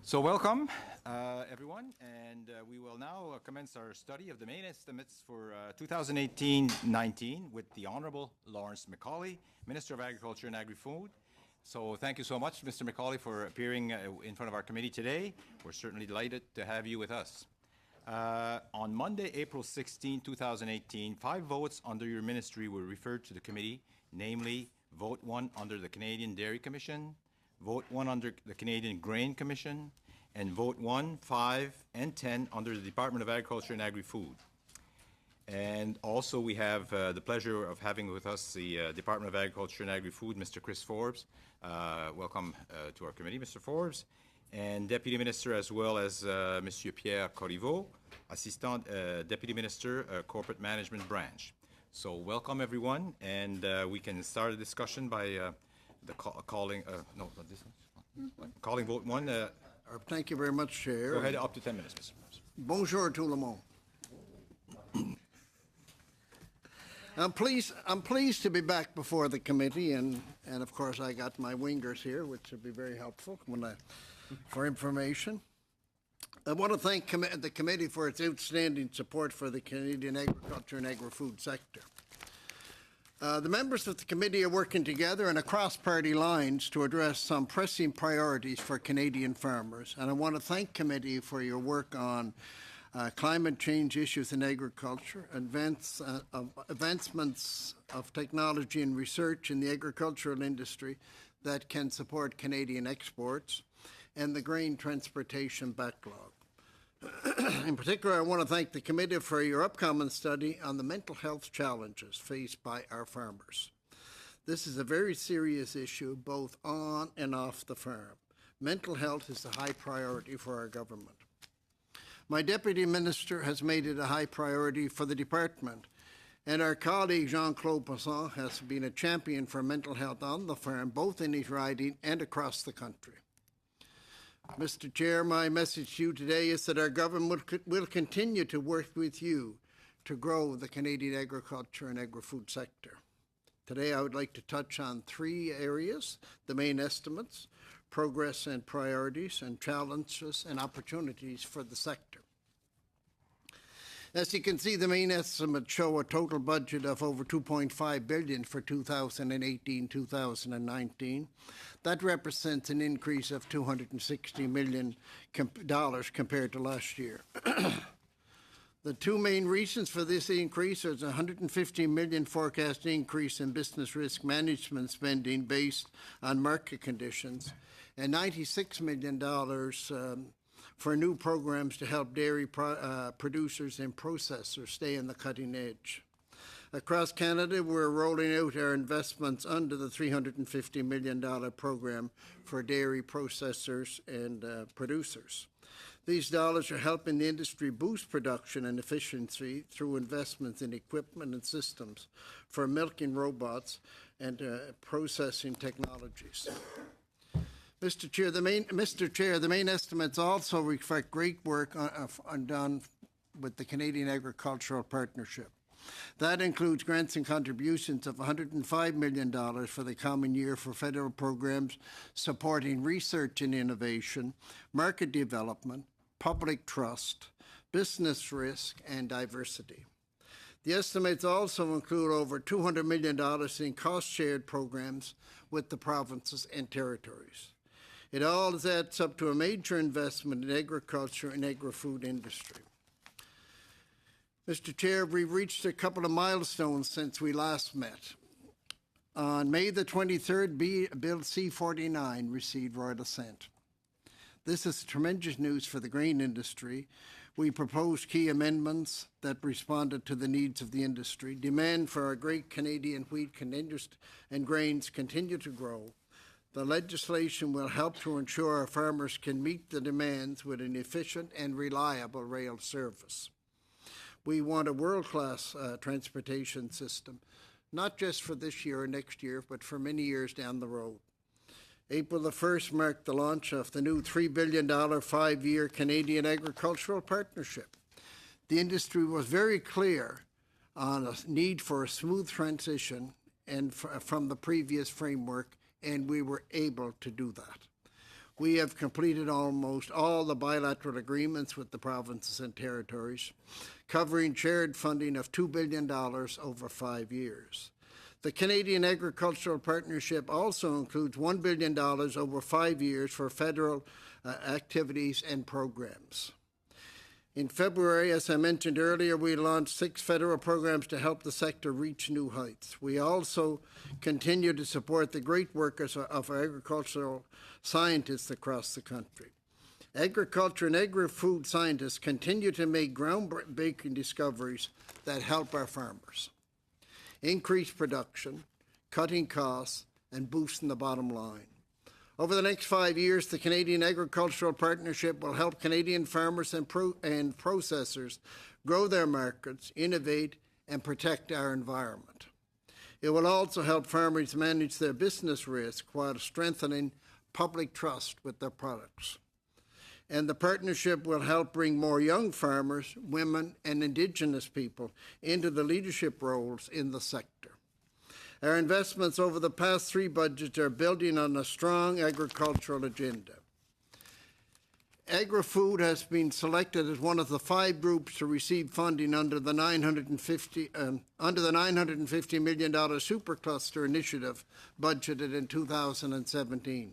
So welcome, everyone, and we will now commence our study of the main estimates for 2018-19 with the Honourable Lawrence MacAulay, Minister of Agriculture and Agri-Food. So thank you so much, Mr. MacAulay, for appearing in front of our committee today. We're certainly delighted to have you with us. On Monday, April 16, 2018, 5 votes under your ministry were referred to the committee, namely Vote 1 under the Canadian Dairy Commission, Vote 1 under the Canadian Grain Commission, and Vote 1, 5, and 10 under the Department of Agriculture and Agri-Food. And also we have the pleasure of having with us the Department of Agriculture and Agri-Food, Mr. Chris Forbes. Welcome to our committee, Mr. Forbes. And Deputy Minister, as well as Monsieur Pierre Corriveau, Assistant Deputy Minister, Corporate Management Branch. So welcome, everyone, and we can start a discussion by calling Vote 1. Thank you very much, Chair. Go ahead, up to 10 minutes, Mr. Forbes. Bonjour tout le monde. I'm pleased to be back before the committee, and of course I got my wingers here, which will be very helpful for information. I want to thank the committee for its outstanding support for the Canadian agriculture and agri-food sector. The members of the committee are working together and across party lines to address some pressing priorities for Canadian farmers. And I want to thank committee for your work on climate change issues in agriculture, advancements of technology and research in the agricultural industry that can support Canadian exports, and the grain transportation backlog. In particular, I want to thank the committee for your upcoming study on the mental health challenges faced by our farmers. This is a very serious issue, both on and off the farm. Mental health is a high priority for our government. My Deputy Minister has made it a high priority for the department, and our colleague Jean-Claude Poisson has been a champion for mental health on the farm, both in his riding and across the country. Mr. Chair, my message to you today is that our government will continue to work with you to grow the Canadian agriculture and agri-food sector. Today I would like to touch on 3 areas: the main estimates, progress and priorities, and challenges and opportunities for the sector. As you can see, the main estimates show a total budget of over $2.5 billion for 2018-2019. That represents an increase of $260 million compared to last year. The 2 main reasons for this increase are a $150 million forecast increase in business risk management spending based on market conditions, and $96 million for new programs to help dairy producers and processors stay on the cutting edge. Across Canada, we're rolling out our investments under the $350 million program for dairy processors and producers. These dollars are helping the industry boost production and efficiency through investments in equipment and systems for milking robots and processing technologies. Mr. Chair, the main estimates also reflect great work done with the Canadian Agricultural Partnership. That includes grants and contributions of $105 million for the coming year for federal programs supporting research and innovation, market development, public trust, business risk, and diversity. The estimates also include over $200 million in cost-shared programs with the provinces and territories. It all adds up to a major investment in agriculture and agri-food industry. Mr. Chair, we've reached a couple of milestones since we last met. On May the 23rd, Bill C-49 received royal assent. This is tremendous news for the grain industry. We proposed key amendments that responded to the needs of the industry. Demand for our great Canadian wheat and grains continue to grow. The legislation will help to ensure our farmers can meet the demands with an efficient and reliable rail service. We want a world-class transportation system, not just for this year or next year, but for many years down the road. April the 1st marked the launch of the new $3 billion 5-year Canadian Agricultural Partnership. The industry was very clear on a need for a smooth transition and from the previous framework, and we were able to do that. we have completed almost all the bilateral agreements with the provinces and territories, covering shared funding of $2 billion over 5 years. The Canadian Agricultural Partnership also includes $1 billion over 5 years for federal activities and programs. In February, as I mentioned earlier, we launched 6 federal programs to help the sector reach new heights. We also continue to support the great work of our agricultural scientists across the country. Agriculture and agri-food scientists continue to make groundbreaking discoveries that help our farmers increase production, cutting costs, and boosting the bottom line. Over the next 5 years, the Canadian Agricultural Partnership will help Canadian farmers and processors grow their markets, innovate, and protect our environment. It will also help farmers manage their business risk while strengthening public trust with their products. And the partnership will help bring more young farmers, women, and Indigenous people into the leadership roles in the sector. Our investments over the past 3 budgets are building on a strong agricultural agenda. Agri-food has been selected as one of the 5 groups to receive funding under the $950 million supercluster initiative budgeted in 2017.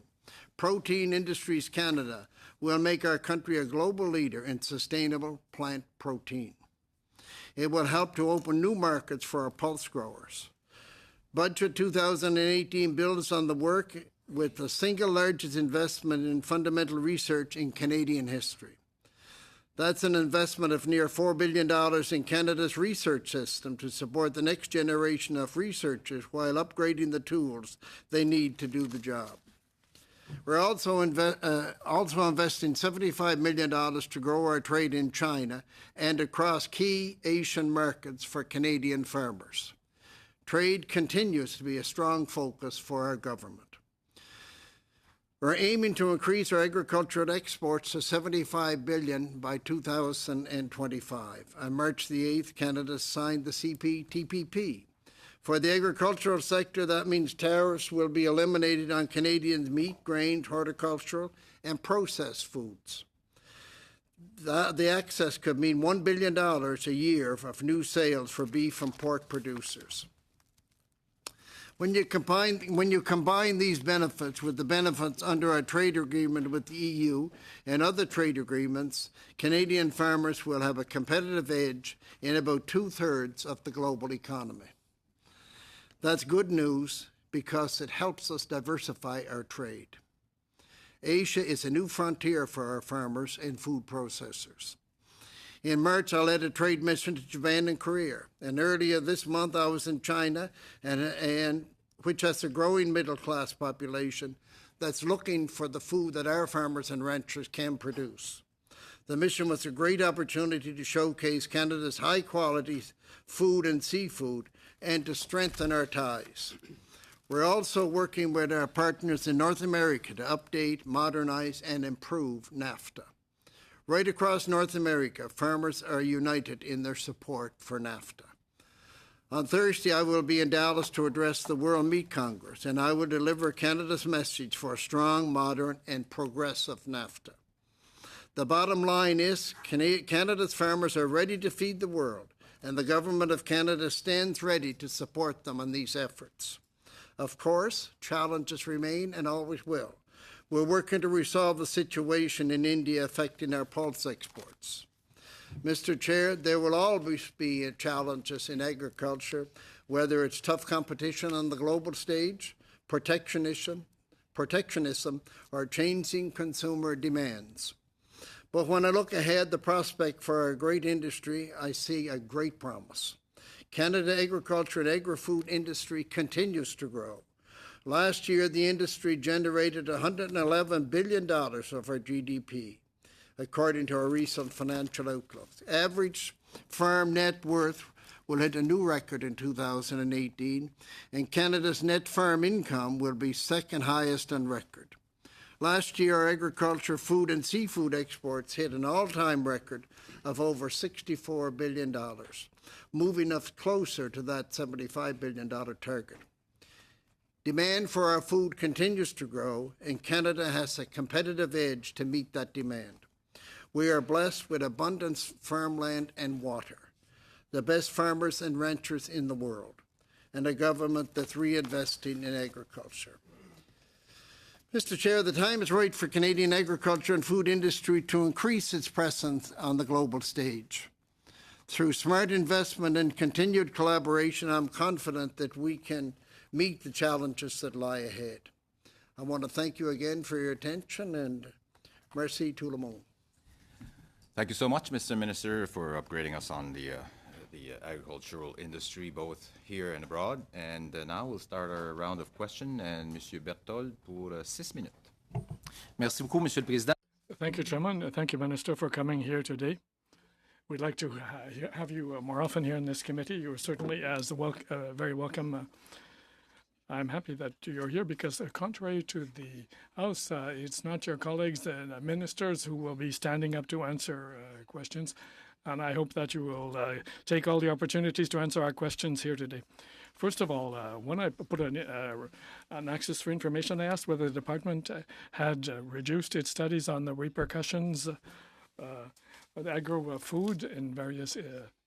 Protein Industries Canada will make our country a global leader in sustainable plant protein. It will help to open new markets for our pulse growers. Budget 2018 builds on the work with the single largest investment in fundamental research in Canadian history. That's an investment of near $4 billion in Canada's research system to support the next generation of researchers while upgrading the tools they need to do the job. We're also investing $75 million to grow our trade in China and across key Asian markets for Canadian farmers. Trade continues to be a strong focus for our government. We're aiming to increase our agricultural exports to $75 billion by 2025. On March the 8th, Canada signed the CPTPP. For the agricultural sector, that means tariffs will be eliminated on Canadians' meat, grains, horticultural, and processed foods. The access could mean $1 billion a year of new sales for beef and pork producers. When you combine these benefits with the benefits under our trade agreement with the EU and other trade agreements, Canadian farmers will have a competitive edge in about 2/3 of the global economy. That's good news because it helps us diversify our trade. Asia is a new frontier for our farmers and food processors. In March, I led a trade mission to Japan and Korea, and earlier this month I was in China, and which has a growing middle-class population that's looking for the food that our farmers and ranchers can produce. The mission was a great opportunity to showcase Canada's high-quality food and seafood and to strengthen our ties. We're also working with our partners in North America to update, modernize, and improve NAFTA. Right across North America, farmers are united in their support for NAFTA. On Thursday, I will be in Dallas to address the World Meat Congress, and I will deliver Canada's message for a strong, modern, and progressive NAFTA. The bottom line is Canada's farmers are ready to feed the world, and the Government of Canada stands ready to support them in these efforts. Of course, challenges remain and always will. We're working to resolve the situation in India affecting our pulse exports. Mr. Chair, there will always be challenges in agriculture, whether it's tough competition on the global stage, protectionism, or changing consumer demands. But when I look ahead, the prospect for our great industry, I see a great promise. Canada agriculture and agri-food industry continues to grow. Last year, the industry generated $111 billion of our GDP, according to our recent financial outlook. Average farm net worth will hit a new record in 2018, and Canada's net farm income will be second highest on record. Last year, our agriculture, food, and seafood exports hit an all-time record of over $64 billion, moving us closer to that $75 billion target. Demand for our food continues to grow, and Canada has a competitive edge to meet that demand. We are blessed with abundant farmland and water, the best farmers and ranchers in the world, and a government that's reinvesting in agriculture. Mr. Chair, the time is right for Canadian agriculture and food industry to increase its presence on the global stage. Through smart investment and continued collaboration, I'm confident that we can meet the challenges that lie ahead. I want to thank you again for your attention, and merci tout le monde. Thank you so much, Mr. Minister, for upgrading us on the agricultural industry, both here and abroad. And now we'll start our round of questions. And Monsieur Berthold pour 6 minutes. Merci beaucoup, Monsieur le Président. Thank you, Chairman. Thank you, Minister, for coming here today. We'd like to have you more often here in this committee. You are certainly very welcome. I'm happy that you're here because, contrary to the House, it's not your colleagues, the ministers, who will be standing up to answer questions. And I hope that you will take all the opportunities to answer our questions here today. First of all, when I put an access for information, I asked whether the department had reduced its studies on the repercussions of agro-food in various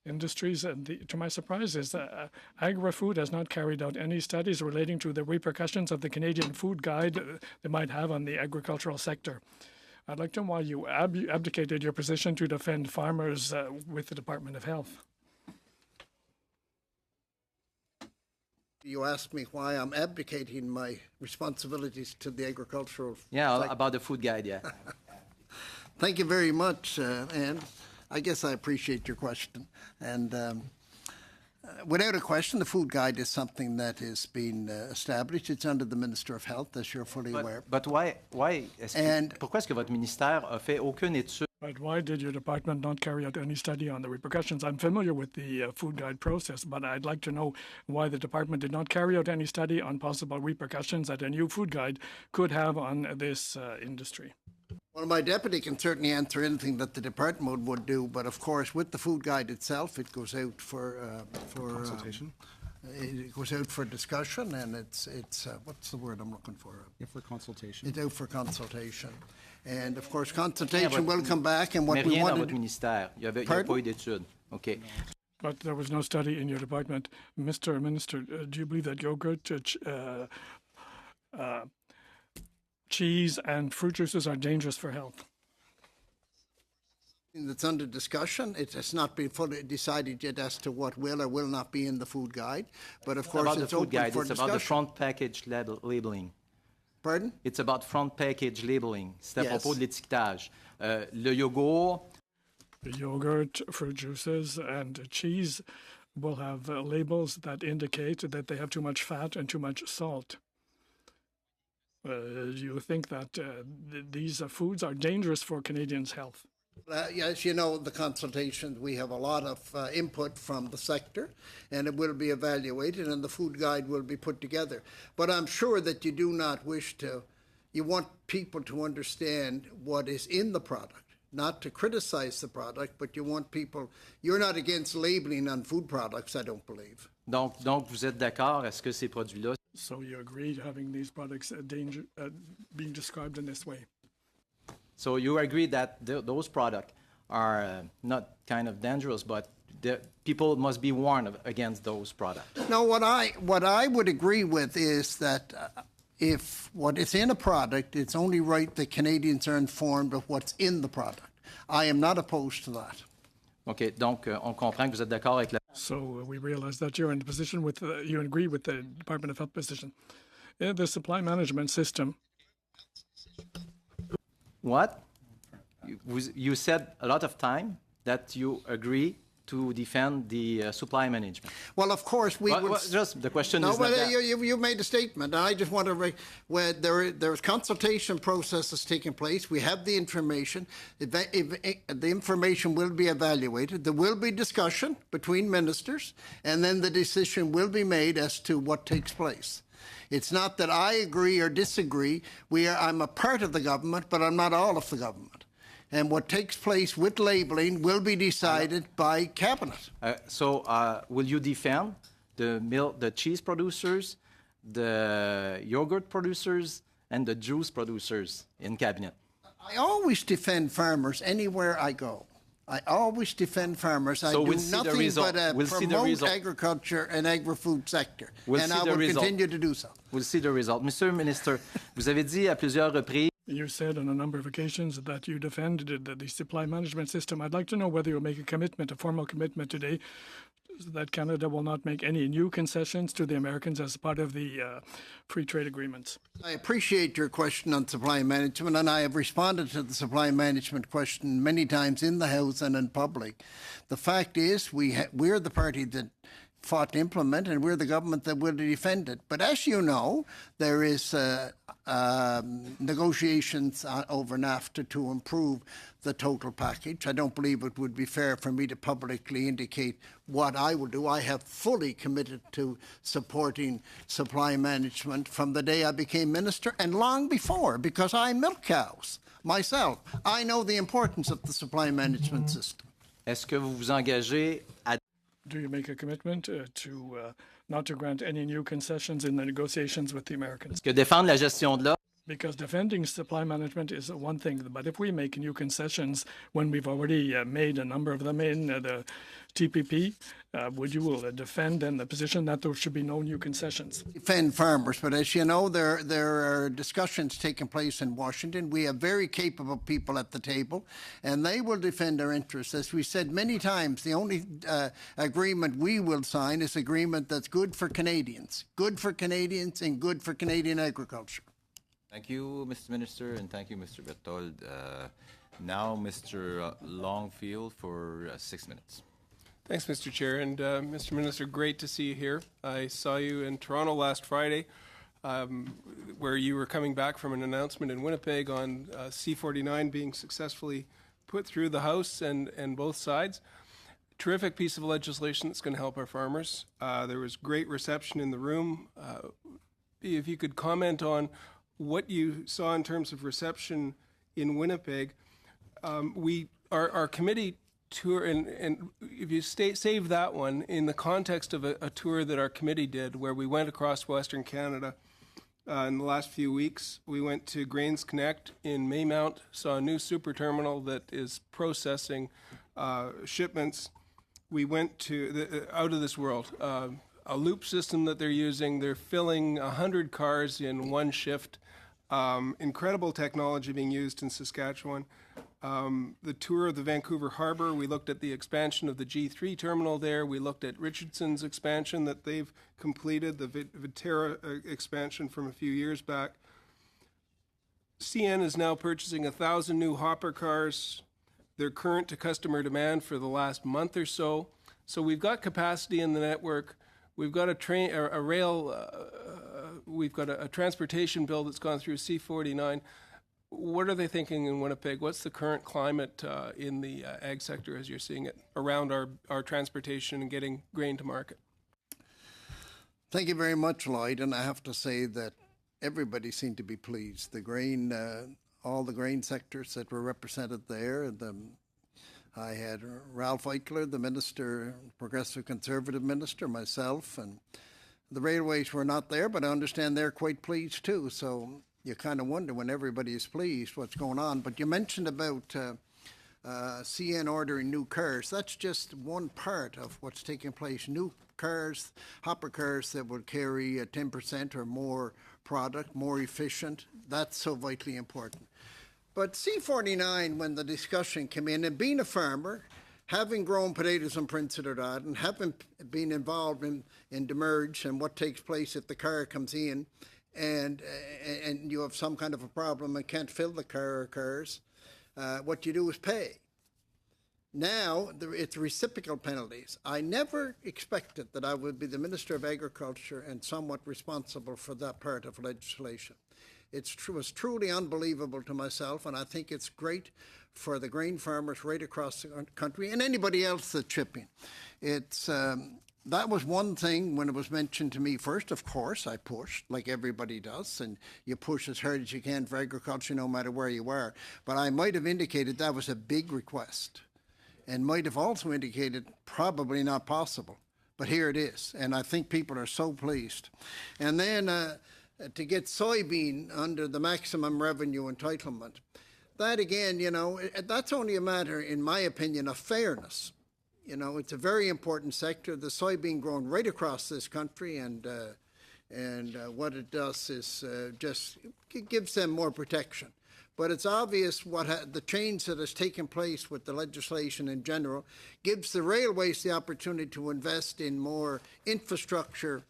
industries. And to my surprise is that agri-food has not carried out any studies relating to the repercussions of the Canadian Food Guide they might have on the agricultural sector. I'd like to know why you abdicated your position to defend farmers with the Department of Health. You asked me why I'm abdicating my responsibilities to the agricultural Yeah, sector. about the food guide, yeah. Thank you very much, and I guess I appreciate your question. And without a question, the food guide is something that has been established. It's under the Minister of Health, as you're fully aware. But why pourquoi est-ce que votre ministère a fait aucune étude? But why did your department not carry out any study on the repercussions? I'm familiar with the food guide process, but I'd like to know why the department did not carry out any study on possible repercussions that a new food guide could have on this industry. Well, my deputy can certainly answer anything that the department would do, but of course, with the food guide itself, it goes out for Consultation? It goes out for discussion, and it's what's the word I'm looking for? Yeah, for consultation. It's out for consultation, and of course, consultation will come back. And what Mais we rien dans want to votre do. ministère. Il n'y a Pardon? pas eu d'étude. OK. But there was no study in your department. Mr. Minister, do you believe that yogurt, cheese, and fruit juices are dangerous for health? That's under discussion. It has not been fully decided yet as to what will or will not be in the food guide. But of course, About the it's food open guide, for it's discussion. about the front package labeling. Pardon? It's about front package labeling. C'est à Yes. propos de l'étiquetage. Le yogourt, The yogurt, fruit juices, and cheese will have labels that indicate that they have too much fat and too much salt. Do you think that these foods are dangerous for Canadians' health? As you know, the consultations, we have a lot of input from the sector, and it will be evaluated, and the food guide will be put together. But I'm sure that you do not wish to, you want people to understand what is in the product, not to criticize the product, but you want people, you're not against labeling on food products, I don't believe. donc vous êtes d'accord? Est-ce que ces produits-là... So you agreed having these products being described in this way? So you agree that those products are not kind of dangerous, but the people must be warned against those products. No, what I would agree with is that if what is in a product, it's only right that Canadians are informed of what's in the product. I am not opposed to that. OK, donc on comprend que vous êtes d'accord avec la... So we realize that you're in the position with, you agree with the Department of Health position. In the supply management system, What? You said a lot of time that you agree to defend the supply management. Well, of course, we would... Just the question No, is not but that. you made a statement, and I just want to... Where there's consultation processes taking place. We have the information. The information will be evaluated. There will be discussion between ministers, and then the decision will be made as to what takes place. It's not that I agree or disagree. I'm a part of the government, but I'm not all of the government. And what takes place with labeling will be decided by cabinet. So will you defend the cheese producers the yogurt producers and the juice producers in cabinet. I always defend farmers anywhere I go. I always defend farmers. I So do we'll see the nothing result. but We'll see the promote result. agriculture and agri-food sector. We'll and see I the will result. continue to do so. We'll see the result. Monsieur le Ministre, vous avez dit à plusieurs reprises You said on a number of occasions that you defended the supply management system. I'd like to know whether you'll make a commitment, a formal commitment today, that Canada will not make any new concessions to the Americans as part of the free trade agreements. I appreciate your question on supply management, and I have responded to the supply management question many times in the House and in public. The fact is, we're the party that fought to implement, and we're the government that will defend it. But as you know, there is negotiations over NAFTA to improve the total package. I don't believe it would be fair for me to publicly indicate what I will do. I have fully committed to supporting supply management from the day I became minister and long before, because I milk cows myself. I know the importance of the supply management system. est-ce que vous vous engagez à Do you make a commitment to not to grant any new concessions in the negotiations with the Americans? que défendre la gestion de l'offre Because defending supply management is one thing, but if we make new concessions when we've already made a number of them in the TPP, would you defend then the position that there should be no new concessions? Defend farmers, but as you know, there are discussions taking place in Washington. We have very capable people at the table, and they will defend our interests. As we said many times, the only agreement we will sign is agreement that's good for Canadians and good for Canadian agriculture. Thank you, Mr. Minister, and thank you, Mr. Berthold. Now, Mr. Longfield for 6 minutes. Thanks, Mr. Chair. And Mr. Minister, great to see you here. I saw you in Toronto last Friday, where you were coming back from an announcement in Winnipeg on C-49 being successfully put through the House and both sides. Terrific piece of legislation that's going to help our farmers. There was great reception in the room. If you could comment on what you saw in terms of reception in Winnipeg. Our committee tour, and if you save that one, in the context of a tour that our committee did, where we went across Western Canada in the last few weeks. We went to Grains Connect in Maymount, saw a new super terminal that is processing shipments. We went to out of this world. A loop system that they're using. They're filling 100 cars in one shift. Incredible technology being used in Saskatchewan. The tour of the Vancouver Harbour, we looked at the expansion of the G3 terminal there. We looked at Richardson's expansion that they've completed, the Viterra expansion from a few years back. CN is now purchasing 1,000 new hopper cars. They're current to customer demand for the last month or so. So we've got capacity in the network. We've got a transportation bill that's gone through C-49. What are they thinking in Winnipeg? What's the current climate in the ag sector as you're seeing it around our transportation and getting grain to market? Thank you very much, Lloyd. And I have to say that everybody seemed to be pleased. The grain, all the grain sectors that were represented there. I had Ralph Eichler, the minister, progressive conservative minister, myself, and the railways were not there, but I understand they're quite pleased too. So you kind of wonder when everybody is pleased what's going on. But you mentioned about CN ordering new cars. That's just one part of what's taking place. New cars, hopper cars that will carry 10% or more product, more efficient. That's so vitally important. But C-49, when the discussion came in, and being a farmer, having grown potatoes in Prince Edward Island, and having been involved in demerge and what takes place if the car comes in and you have some kind of a problem and can't fill the car or cars, what you do is pay. Now, it's reciprocal penalties. I never expected that I would be the Minister of Agriculture and somewhat responsible for that part of legislation. It was truly unbelievable to myself, and I think it's great for the grain farmers right across the country and anybody else that's shipping. That was one thing when it was mentioned to me first. Of course, I pushed like everybody does, and you push as hard as you can for agriculture no matter where you are. But I might have indicated that was a big request and might have also indicated probably not possible. But here it is, and I think people are so pleased. And then to get soybean under the maximum revenue entitlement, that again, that's only a matter, in my opinion, of fairness. It's a very important sector. The soybean grown right across this country, and what it does is just gives them more protection. But it's obvious the change that has taken place with the legislation in general gives the railways the opportunity to invest in more infrastructure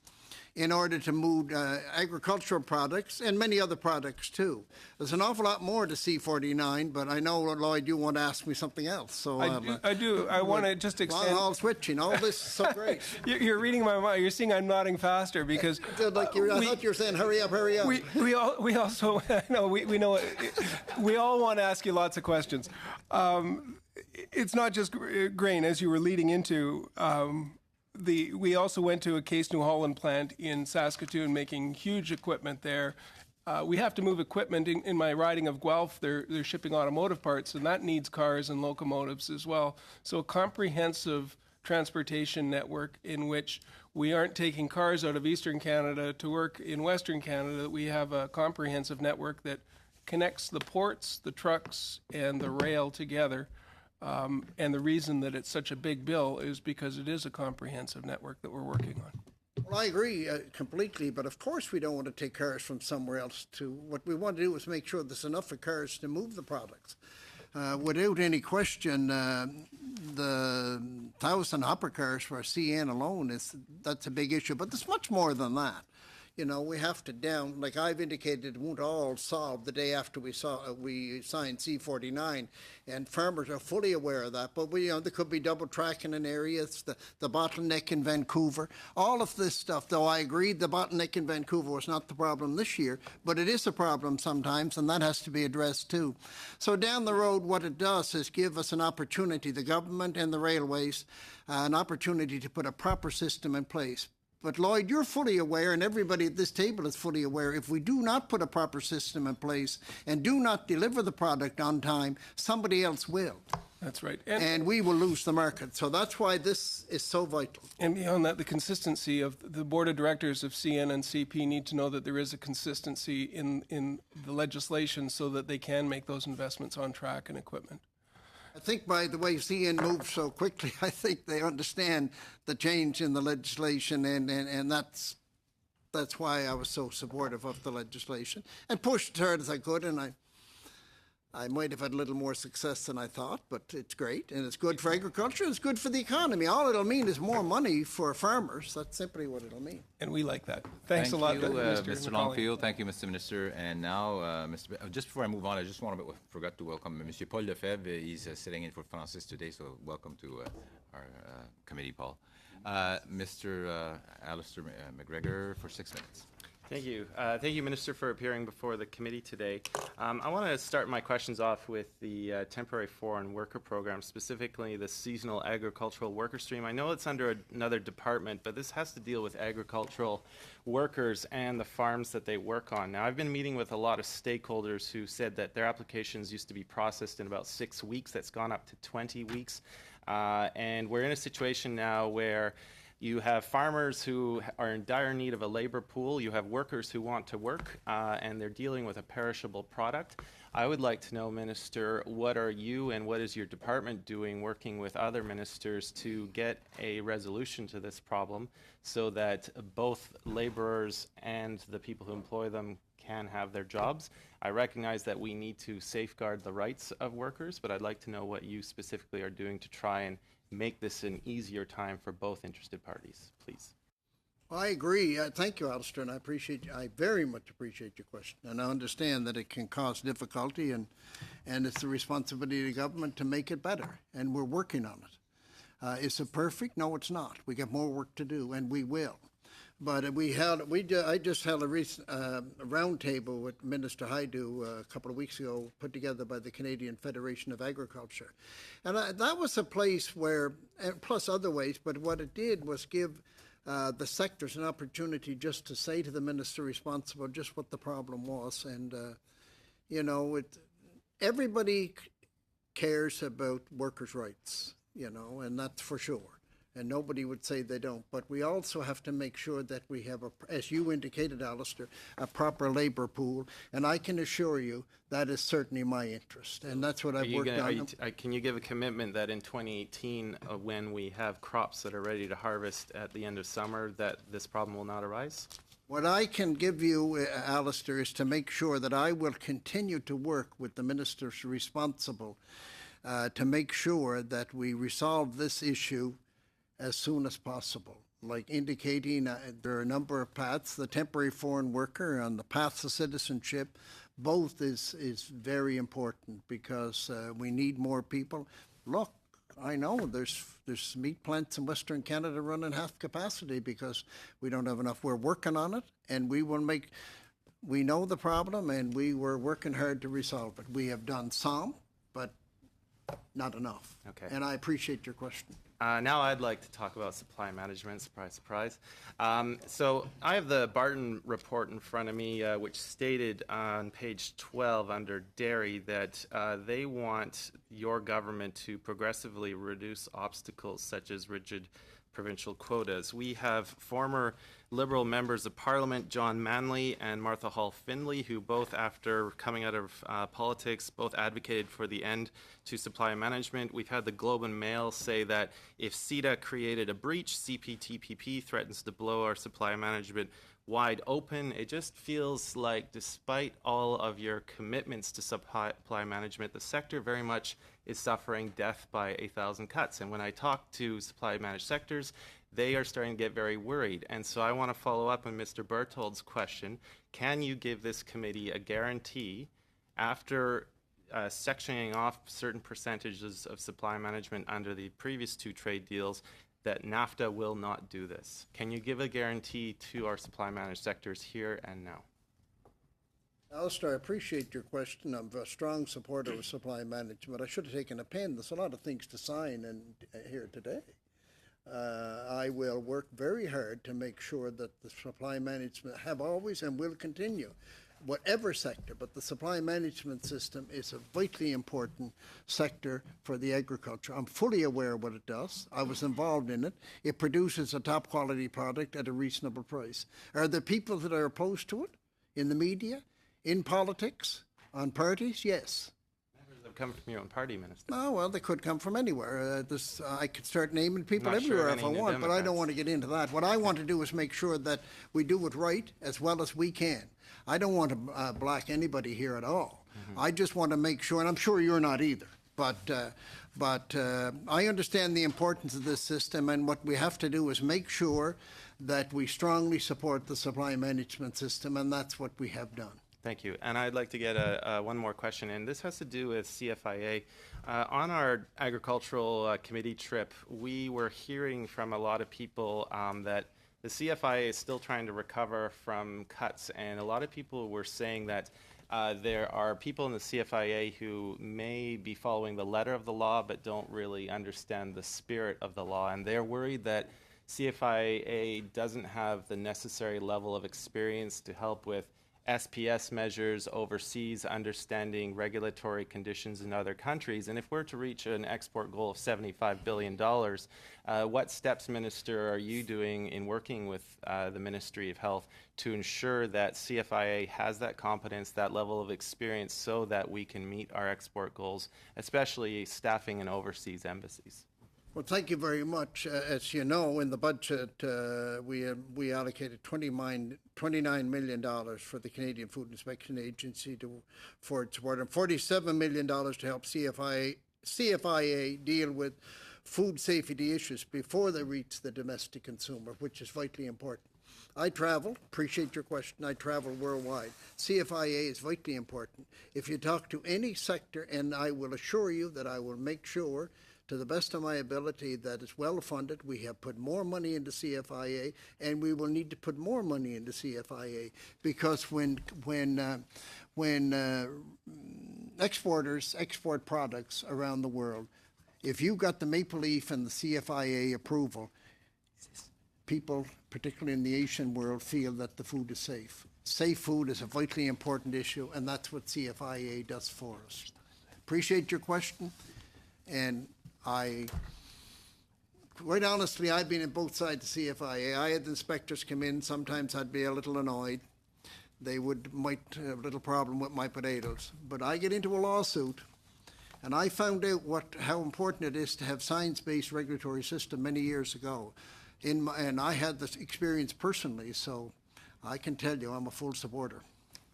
in order to move agricultural products and many other products too. There's an awful lot more to C49, but I know, Lloyd, you want to ask me something else. So I do. I want to just extend. All switching. All this is so great. You're reading my mind. You're seeing I'm nodding faster because I thought you were saying, hurry up, hurry up. We also no we know we all want to ask you lots of questions. It's not just grain, as you were leading into. We also went to a Case New Holland plant in Saskatoon, making huge equipment there. We have to move equipment in my riding of Guelph. They're shipping automotive parts, and that needs cars and locomotives as well. So a comprehensive transportation network in which we aren't taking cars out of Eastern Canada to work in Western Canada. We have a comprehensive network that connects the ports, the trucks, and the rail together. And the reason that it's such a big bill is because it is a comprehensive network that we're working on. Well, I agree completely, but of course we don't want to take cars from somewhere else to. What we want to do is make sure there's enough of cars to move the products. Without any question, the 1,000 hopper cars for CN alone, that's a big issue, but there's much more than that. We have to down, like I've indicated, it won't all solve the day after we signed C49, and farmers are fully aware of that. But there could be double tracking in areas, the bottleneck in Vancouver, all of this stuff. Though I agree the bottleneck in Vancouver was not the problem this year, but it is a problem sometimes, and that has to be addressed too. So down the road, what it does is give us an opportunity, the government and the railways, an opportunity to put a proper system in place. But Lloyd, you're fully aware, and everybody at this table is fully aware, if we do not put a proper system in place and do not deliver the product on time, somebody else will. That's right. And we will lose the market. So that's why this is so vital. And beyond that, the consistency of the board of directors of CN and CP need to know that there is a consistency in the legislation so that they can make those investments on track and equipment. I think by the way CN moves so quickly, I think they understand the change in the legislation, and that's why I was so supportive of the legislation and pushed as hard as I could, and I might have had a little more success than I thought, but it's great, and it's good for agriculture, it's good for the economy. All it'll mean is more money for farmers. That's simply what it'll mean. And we like that. Thanks a lot, Thank you, Mr. Mr. McCauley. Longfield. Thank you, Mr. Minister. And now, just before I move on, I just forgot to welcome Mr. Paul Lefebvre. He's sitting in for Francis today, so welcome to our committee, Paul. Mr. Alistair McGregor for 6 minutes. Thank you. Thank you, Minister, for appearing before the committee today. I want to start my questions off with the temporary foreign worker program, specifically the seasonal agricultural worker stream. I know it's under another department, but this has to deal with agricultural workers and the farms that they work on. Now, I've been meeting with a lot of stakeholders who said that their applications used to be processed in about 6 weeks. That's gone up to 20 weeks. And we're in a situation now where you have farmers who are in dire need of a labor pool. You have workers who want to work, and they're dealing with a perishable product. I would like to know, Minister, what are you and what is your department doing working with other ministers to get a resolution to this problem so that both laborers and the people who employ them can have their jobs? I recognize that we need to safeguard the rights of workers, but I'd like to know what you specifically are doing to try and make this an easier time for both interested parties, please. I agree. Thank you, Alistair, and I very much appreciate your question. And I understand that it can cause difficulty, and it's the responsibility of the government to make it better, and we're working on it. Is it perfect? No, it's not. We got more work to do, and we will. But I just held a recent roundtable with Minister Hajdu a couple of weeks ago, put together by the Canadian Federation of Agriculture. And that was a place where, plus other ways, but what it did was give the sectors an opportunity just to say to the minister responsible just what the problem was. And, everybody cares about workers' rights, and that's for sure. and nobody would say they don't. But we also have to make sure that we have, as you indicated, Alistair, a proper labor pool. And I can assure you that is certainly my interest, and that's what I've worked on. Can you give a commitment that in 2018, when we have crops that are ready to harvest at the end of summer, that this problem will not arise? What I can give you, Alistair, is to make sure that I will continue to work with the ministers responsible to make sure that we resolve this issue as soon as possible. Like indicating there are a number of paths, the temporary foreign worker and the path to citizenship, both is very important because we need more people. Look, I know there's meat plants in Western Canada running half capacity because we don't have enough. We're working on it, and we know the problem, and we were working hard to resolve it. We have done some, but not enough. Okay. And I appreciate your question. Now I'd like to talk about supply management. Surprise, surprise. So I have the Barton report in front of me, which stated on page 12 under dairy that they want your government to progressively reduce obstacles such as rigid provincial quotas. We have former Liberal members of Parliament, John Manley and Martha Hall Findlay, who both, after coming out of politics, both advocated for the end to supply management. We've had the Globe and Mail say that if CETA created a breach, CPTPP threatens to blow our supply management wide open. It just feels like, despite all of your commitments to supply management, the sector very much is suffering death by 1,000 cuts. And when I talk to supply managed sectors, they are starting to get very worried. And so I want to follow up on Mr. Berthold's question. Can you give this committee a guarantee after sectioning off certain percentages of supply management under the previous two trade deals that NAFTA will not do this? Can you give a guarantee to our supply managed sectors here and now? Alistair, I appreciate your question. I'm a strong supporter of supply management. I should have taken a pen. There's a lot of things to sign here today. I will work very hard to make sure that the supply management have always and will continue, whatever sector, but the supply management system is a vitally important sector for the agriculture. I'm fully aware of what it does. I was involved in it. It produces a top quality product at a reasonable price. Are there people that are opposed to it in the media, in politics, on parties? Yes. Have come from your own party, Minister. Oh, well, they could come from anywhere. I could start naming people Not sure everywhere of if I any New want, but I don't Democrats. want to get into that. What I want to do is make sure that we do it right as well as we can. I don't want to black anybody here at all. I just want to make sure, and I'm sure you're not either, but I understand the importance of this system, and what we have to do is make sure that we strongly support the supply management system, and that's what we have done. Thank you. And I'd like to get one more question in. This has to do with CFIA. On our agricultural committee trip, we were hearing from a lot of people that the CFIA is still trying to recover from cuts, and a lot of people were saying that there are people in the CFIA who may be following the letter of the law but don't really understand the spirit of the law, and they're worried that CFIA doesn't have the necessary level of experience to help with SPS measures overseas, understanding regulatory conditions in other countries. And if we're to reach an export goal of $75 billion, what steps, Minister, are you doing in working with the Ministry of Health to ensure that CFIA has that competence, that level of experience, so that we can meet our export goals, especially staffing in overseas embassies? Well, thank you very much. As you know, in the budget, we allocated $29 million for the Canadian Food Inspection Agency for its support, and $47 million to help CFIA deal with food safety issues before they reach the domestic consumer, which is vitally important. I travel, appreciate your question, I travel worldwide. CFIA is vitally important. If you talk to any sector, and I will assure you that I will make sure to the best of my ability that it's well funded. We have put more money into CFIA, and we will need to put more money into CFIA, because when exporters export products around the world, if you got the maple leaf and the CFIA approval, people, particularly in the Asian world, feel that the food is safe. Safe food is a vitally important issue, and that's what CFIA does for us. Appreciate your question, and I quite honestly, I've been in both sides of CFIA. I had the inspectors come in. Sometimes I'd be a little annoyed. They might have a little problem with my potatoes. But I get into a lawsuit, and I found out how important it is to have science-based regulatory system many years ago. And I had this experience personally, so I can tell you I'm a full supporter.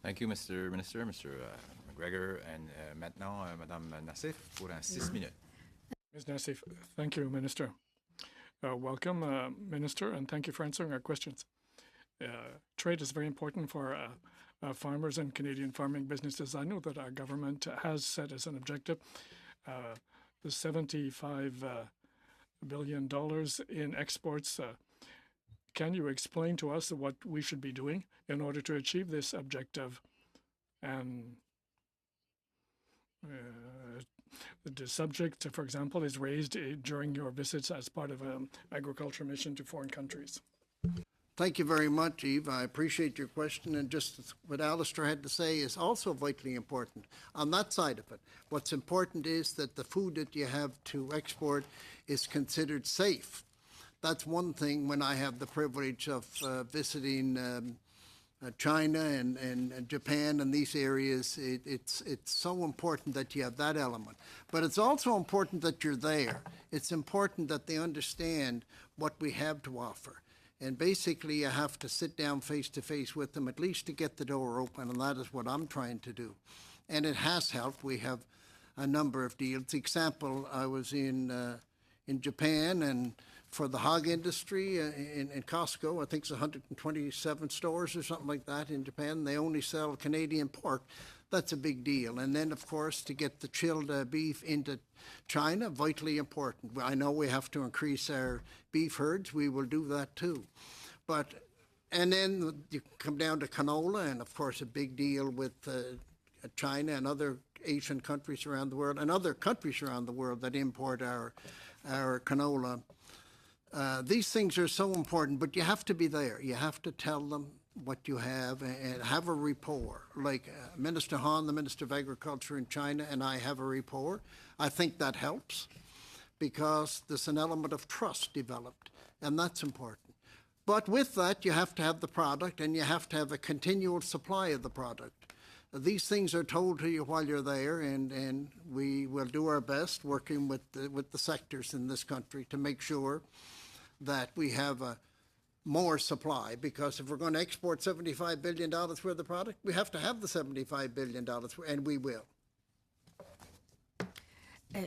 Thank you, Mr. Minister, Mr. McGregor, and maintenant, Madame Nassif, pour 6 minutes. Ms. Nassif, thank you, Minister. Welcome, Minister, and thank you for answering our questions. Trade is very important for farmers and Canadian farming businesses. I know that our government has set as an objective the $75 billion in exports. Can you explain to us what we should be doing in order to achieve this objective? And the subject, for example, is raised during your visits as part of an agriculture mission to foreign countries. Thank you very much, Eve. I appreciate your question. And just what Alistair had to say is also vitally important on that side of it. What's important is that the food that you have to export is considered safe. That's one thing when I have the privilege of visiting China and Japan and these areas. It's so important that you have that element. But it's also important that you're there. It's important that they understand what we have to offer. And basically, you have to sit down face to face with them, at least to get the door open, and that is what I'm trying to do. And it has helped. We have a number of deals. Example, I was in Japan, and for the hog industry in Costco, I think it's 127 stores or something like that in Japan. They only sell Canadian pork. That's a big deal. And then, of course, to get the chilled beef into China, vitally important. I know we have to increase our beef herds. We will do that too. And then you come down to canola, and of course a big deal with China and other Asian countries around the world, and other countries around the world that import our canola. These things are so important, but you have to be there. You have to tell them what you have and have a rapport. Like Minister Han, the Minister of Agriculture in China, and I have a rapport. I think that helps because there's an element of trust developed, and that's important. But with that, you have to have the product, and you have to have a continual supply of the product. These things are told to you while you're there, and we will do our best working with the sectors in this country to make sure that we have more supply, because if we're going to export $75 billion worth of product, we have to have the $75 billion, and we will.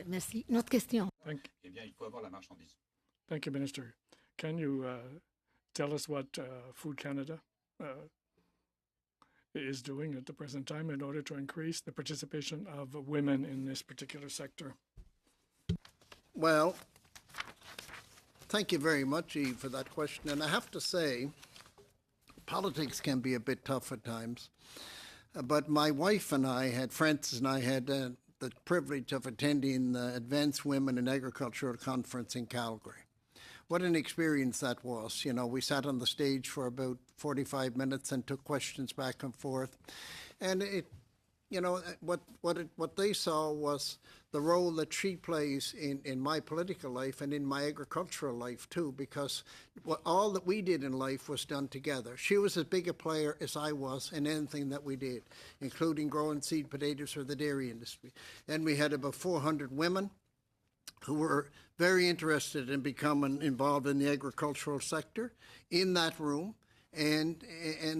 Merci. Une autre question. Thank you, Minister. Can you tell us what Food Canada is doing at the present time in order to increase the participation of women in this particular sector? Well, thank you very much, Eve, for that question. And I have to say, politics can be a bit tough at times. But my wife and I Frances and I had the privilege of attending the Advanced Women in Agricultural Conference in Calgary. What an experience that was. You know, we sat on the stage for about 45 minutes and took questions back and forth. And what they saw was the role that she plays in my political life and in my agricultural life too, because all that we did in life was done together. She was as big a player as I was in anything that we did, including growing seed potatoes for the dairy industry. And we had about 400 women who were very interested in becoming involved in the agricultural sector in that room. And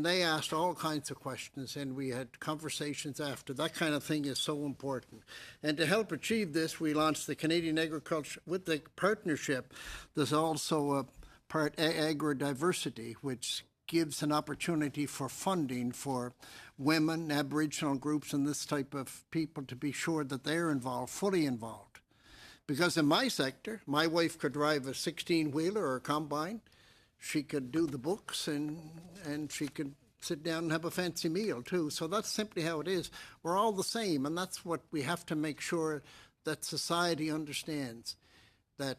they asked all kinds of questions, and we had conversations after. That kind of thing is so important. And to help achieve this, we launched the Canadian Agriculture, with the partnership, there's also a part Agri-Diversity, which gives an opportunity for funding for women, Aboriginal groups, and this type of people to be sure that they're involved, fully involved. Because in my sector, my wife could drive a 16-wheeler or a combine. She could do the books, and she could sit down and have a fancy meal too. So that's simply how it is. We're all the same, and that's what we have to make sure that society understands. That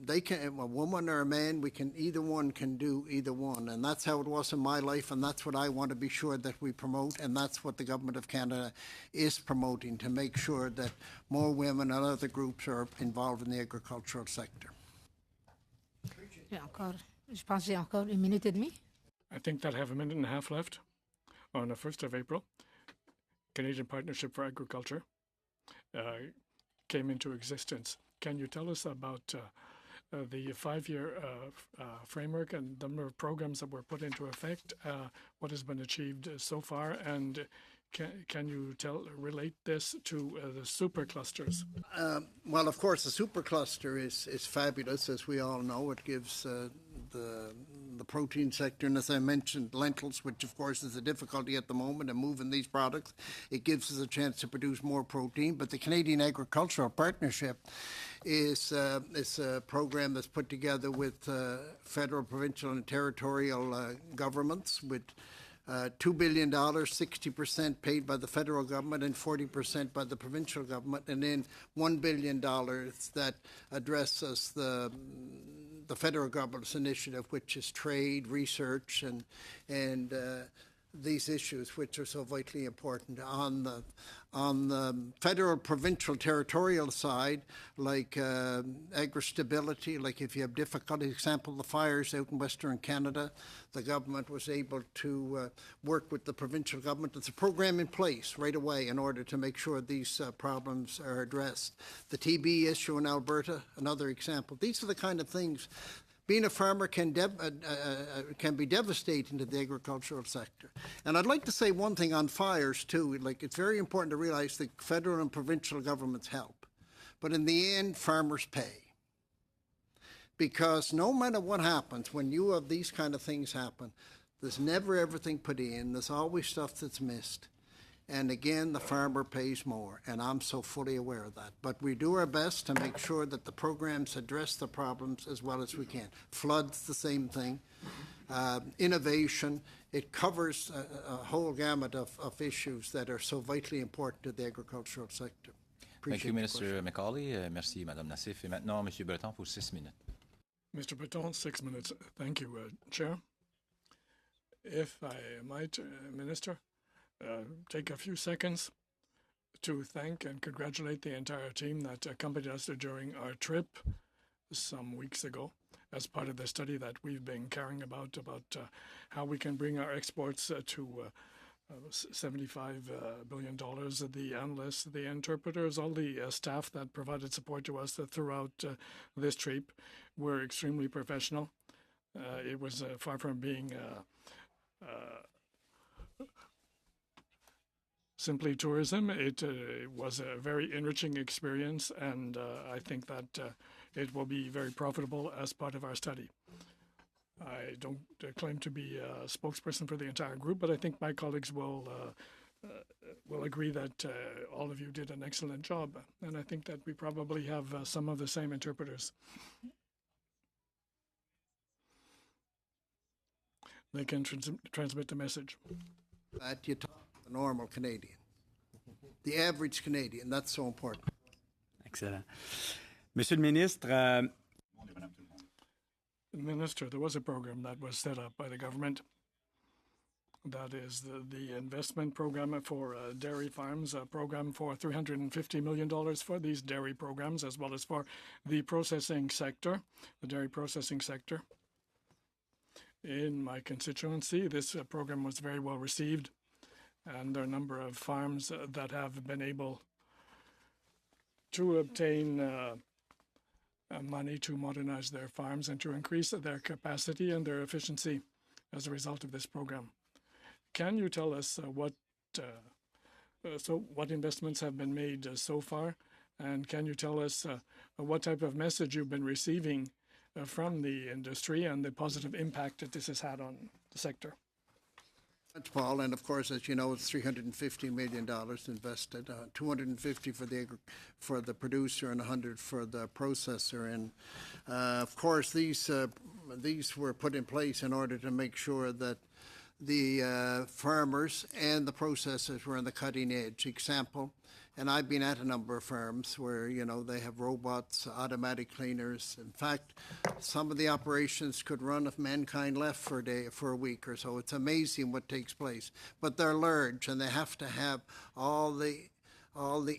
they can, a woman or a man, either one can do either one. And that's how it was in my life, and that's what I want to be sure that we promote, and that's what the Government of Canada is promoting, to make sure that more women and other groups are involved in the agricultural sector. Je pense que j'ai encore 1 minute et demie. I think that I have a minute and a half left. On the 1st of April, Canadian Partnership for Agriculture came into existence. Can you tell us about the 5-year framework and the number of programs that were put into effect, what has been achieved so far, and can you relate this to the superclusters? Well, of course, the supercluster is fabulous, as we all know. It gives the protein sector, and as I mentioned, lentils, which of course is a difficulty at the moment in moving these products. It gives us a chance to produce more protein. But the Canadian Agricultural Partnership is a program that's put together with federal, provincial, and territorial governments with $2 billion, 60% paid by the federal government and 40% by the provincial government, and then $1 billion that addresses the federal government's initiative, which is trade, research, and these issues which are so vitally important. On the federal, provincial, territorial side, like agri-stability, like if you have difficulty, example, the fires out in Western Canada, the government was able to work with the provincial government. There's a program in place right away in order to make sure these problems are addressed. The TB issue in Alberta, another example. These are the kind of things. Being a farmer can be devastating to the agricultural sector. And I'd like to say one thing on fires, too. Like, it's very important to realize that federal and provincial governments help. But in the end, farmers pay. Because no matter what happens, when you have these kind of things happen, there's never everything put in. There's always stuff that's missed. And again, the farmer pays more, and I'm so fully aware of that. But we do our best to make sure that the programs address the problems as well as we can. Floods, the same thing. Innovation, it covers a whole gamut of issues that are so vitally important to the agricultural sector. Thank you, Minister Macaulay. Merci, Madame Nassif. Et maintenant, Monsieur Breton pour 6 minutes. Mr. Breton, 6 minutes. Thank you, Chair. If I might, Minister, take a few seconds to thank and congratulate the entire team that accompanied us during our trip some weeks ago as part of the study that we've been carrying about how we can bring our exports to $75 billion. The analysts, the interpreters, all the staff that provided support to us throughout this trip were extremely professional. It was far from being simply tourism. It was a very enriching experience, and I think that it will be very profitable as part of our study. I don't claim to be a spokesperson for the entire group, but I think my colleagues will agree that all of you did an excellent job, and I think that we probably have some of the same interpreters. They can transmit the message. That you talk to the normal Canadian, the average Canadian. That's so important. Excellent. Monsieur le Ministre, Minister, there was a program that was set up by the government. That is the investment program for dairy farms, a program for $350 million for these dairy programs, as well as for the processing sector, the dairy processing sector. In my constituency, this program was very well received, and there are a number of farms that have been able to obtain money to modernize their farms and to increase their capacity and their efficiency as a result of this program. Can you tell us what investments have been made so far, and can you tell us what type of message you've been receiving from the industry and the positive impact that this has had on the sector? That's Paul, and of course, as you know, it's $350 million invested, 250 for the producer and 100 for the processor. And of course, these were put in place in order to make sure that the farmers and the processors were on the cutting edge. Example, and I've been at a number of farms where, you know, they have robots, automatic cleaners. In fact, some of the operations could run if mankind left for a week or so. It's amazing what takes place. But they're large, and they have to have all the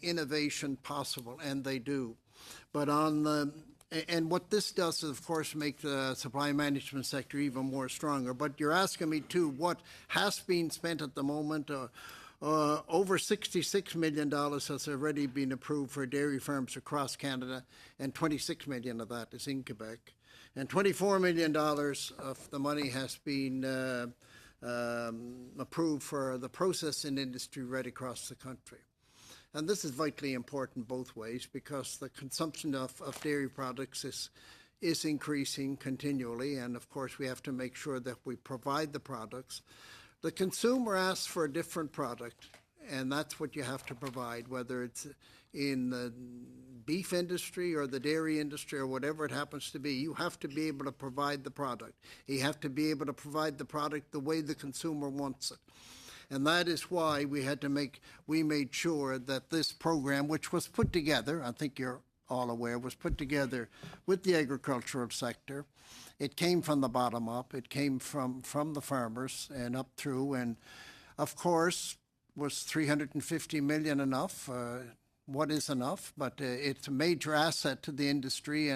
innovation possible, and they do. But on the And what this does is, of course, make the supply management sector even more stronger. But you're asking me too, what has been spent at the moment? Over $66 million has already been approved for dairy farms across Canada, and $26 million of that is in Quebec. And $24 million of the money has been approved for the processing industry right across the country. And this is vitally important both ways, because the consumption of dairy products is increasing continually, and of course we have to make sure that we provide the products. The consumer asks for a different product, and that's what you have to provide, whether it's in the beef industry or the dairy industry or whatever it happens to be. You have to be able to provide the product. You have to be able to provide the product the way the consumer wants it. And that is why we made sure that this program, which was put together, I think you're all aware, was put together with the agricultural sector. It came from the bottom up. It came from the farmers and up through. And of course, was $350 million enough? What is enough? But it's a major asset to the industry,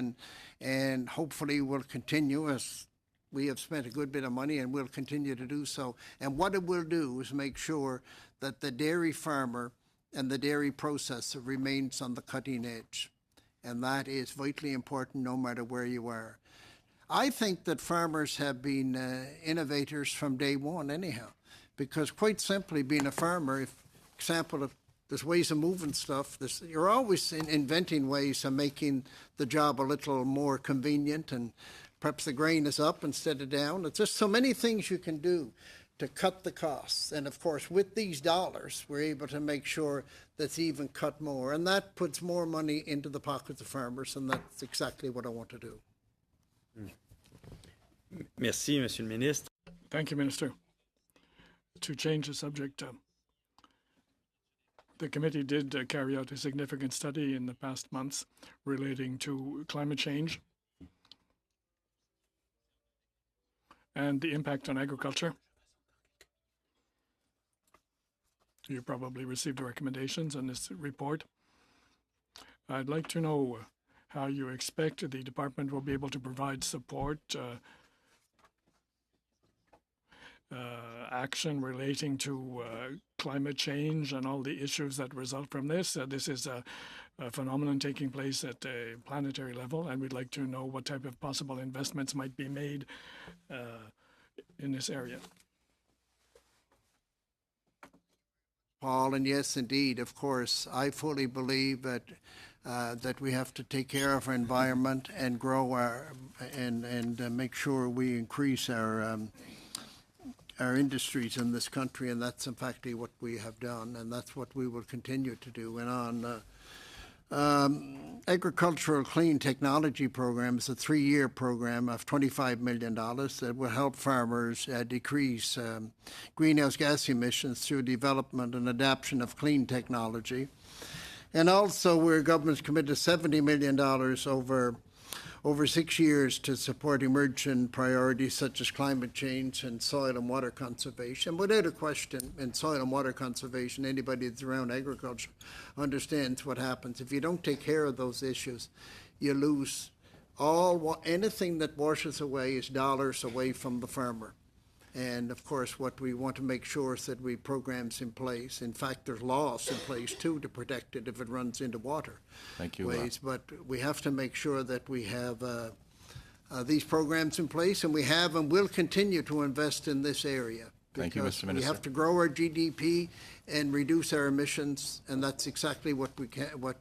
and hopefully will continue, as we have spent a good bit of money and will continue to do so. And what it will do is make sure that the dairy farmer and the dairy processor remains on the cutting edge. And that is vitally important no matter where you are. I think that farmers have been innovators from day one anyhow, because quite simply being a farmer, there's ways of moving stuff. You're always inventing ways of making the job a little more convenient, and perhaps the grain is up instead of down. It's just so many things you can do to cut the costs. And of course, with these dollars, we're able to make sure that's even cut more. And that puts more money into the pockets of farmers, and that's exactly what I want to do. Merci, Monsieur le Ministre. Thank you, Minister. To change the subject, the committee did carry out a significant study in the past months relating to climate change and the impact on agriculture. You probably received the recommendations on this report. I'd like to know how you expect the department will be able to provide support, action relating to climate change and all the issues that result from this. This is a phenomenon taking place at a planetary level, and we'd like to know what type of possible investments might be made in this area. Paul, and yes, indeed, of course, I fully believe that that we have to take care of our environment and grow and make sure we increase our industries in this country, and that's in fact what we have done, and that's what we will continue to do. And on Agricultural Clean Technology Program is a 3-year program of $25 million that will help farmers decrease greenhouse gas emissions through development and adoption of clean technology. And also, we're government's committed $70 million over 6 years to support emerging priorities such as climate change and soil and water conservation. Without a question, in soil and water conservation, anybody that's around agriculture understands what happens. If you don't take care of those issues, you lose anything that washes away is dollars away from the farmer. And of course, what we want to make sure is that we programs in place. In fact, there's laws in place too to protect it if it runs into water. Thank you. But we have to make sure that we have these programs in place, and we have and will continue to invest in this area. Thank you, Mr. Minister. We have to grow our GDP and reduce our emissions, and that's exactly what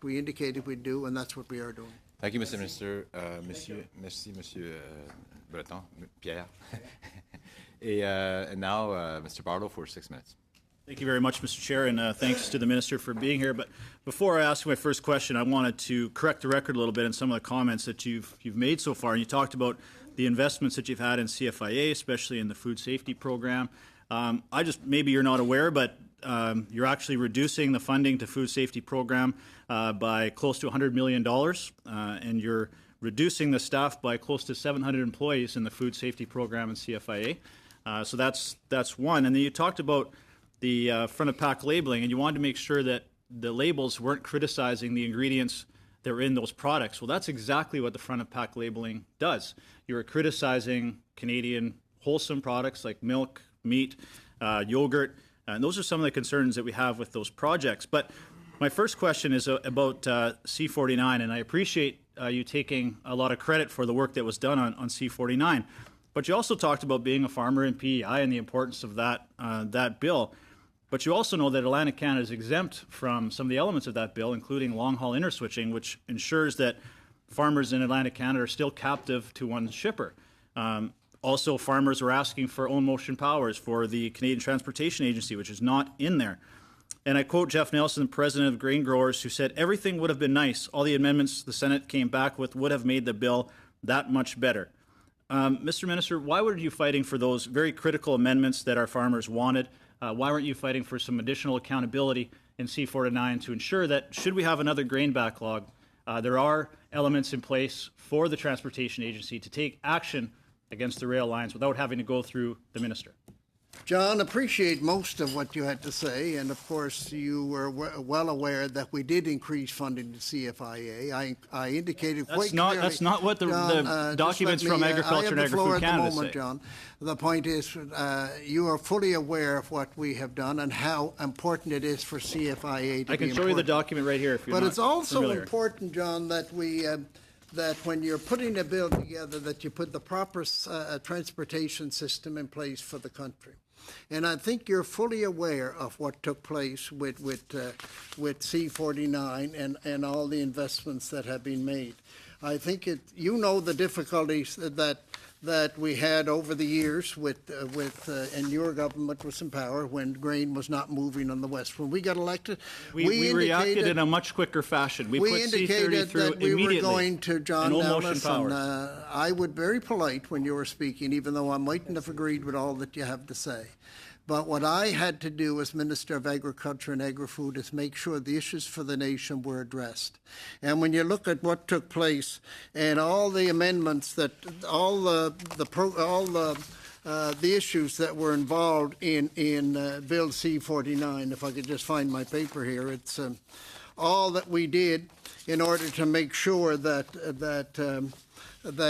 we indicated we'd do, and that's what we are doing. Thank you, Mr. Minister. Monsieur Breton, Pierre. And now, Mr. Barlow for 6 minutes. Thank you very much, Mr. Chair, and thanks to the Minister for being here. But before I ask my first question, I wanted to correct the record a little bit in some of the comments that you've made so far. And you talked about the investments that you've had in CFIA, especially in the food safety program. Maybe you're not aware, but you're actually reducing the funding to food safety program by close to $100 million, and you're reducing the staff by close to 700 employees in the food safety program in CFIA. So that's one. And then you talked about the front of pack labeling, and you wanted to make sure that the labels weren't criticizing the ingredients that that were in those products. Well, that's exactly what the front of pack labeling does. You are criticizing Canadian wholesome products like milk, meat, yogurt, and those are some of the concerns that we have with those projects. But my first question is about C49, and I appreciate you taking a lot of credit for the work that was done on C49. But you also talked about being a farmer in PEI and the importance of that bill. But you also know that Atlantic Canada is exempt from some of the elements of that bill, including long-haul interswitching, which ensures that farmers in Atlantic Canada are still captive to one shipper. Also, farmers are asking for own motion powers for the Canadian Transportation Agency, which is not in there. And I quote Jeff Nelson, president of Grain Growers, who said, "Everything would have been nice. All the amendments the Senate came back with would have made the bill that much better." Mr. Minister, why were you fighting for those very critical amendments that our farmers wanted? Why weren't you fighting for some additional accountability in C49 to ensure that, should we have another grain backlog, there are elements in place for the Transportation Agency to take action against the rail lines without having to go through the minister? John, appreciate most of what you had to say, and of course you were well aware that we did increase funding to CFIA. I indicated quite clearly. That's not what the documents from Agriculture and Agri-Food Canada say. John. The point is, you are fully aware of what we have done and how important it is for CFIA to be. I can show you the document right here if you're But not it's also familiar. important, John, that we. That when you're putting a bill together, that you put the proper transportation system in place for the country. And I think you're fully aware of what took place with C49 and all the investments that have been made. I think you know the difficulties that we had over the years and your government was in power when grain was not moving on the West. When we got elected, we reacted in a much quicker fashion. We put indicated C30 through that we immediately. were going to John and Nellis, and powers. I would very polite when you were speaking, even though I mightn't have agreed with all that you have to say. But what I had to do as Minister of Agriculture and Agri-Food is make sure the issues for the nation were addressed. And when you look at what took place and all the amendments that all the issues that were involved in Bill C49, if I could just find my paper here, it's all that we did in order to make sure that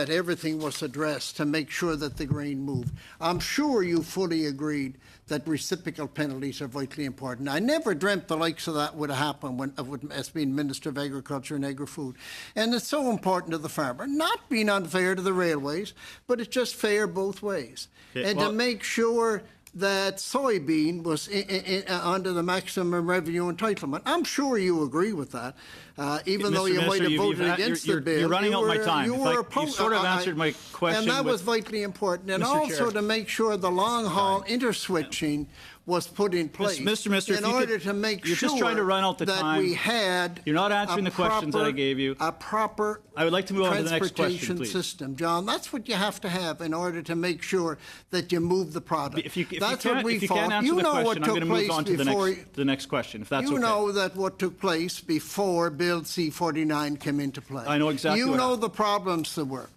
everything was addressed to make sure that the grain moved. I'm sure you fully agreed that reciprocal penalties are vitally important. I never dreamt the likes of that would have happened as being Minister of Agriculture and Agri-Food. And it's so important to the farmer, not being unfair to the railways, but it's just fair both ways. Okay, to make sure that soybean was under the maximum revenue entitlement. I'm sure you agree with that, even though you might have voted against the bill. You're running out my time. You sort of answered my question. And that was vitally important. And Mr. also Chair. to make sure the long-haul interswitching was put in place Mr. Minister, in order to make you're sure just trying to run out the that time. we had You're not answering the questions that I gave you. A proper I would like to move on to the next question, transportation please. system, John. That's what you have to have in order to make sure that you move the product. If you That's can't, what we if you fought. can't answer You the know what question, I'm took going to move place on to before. the next question, if that's okay. You know that what took place before Bill C49 came into play. I know exactly You what know happened. the problems there were.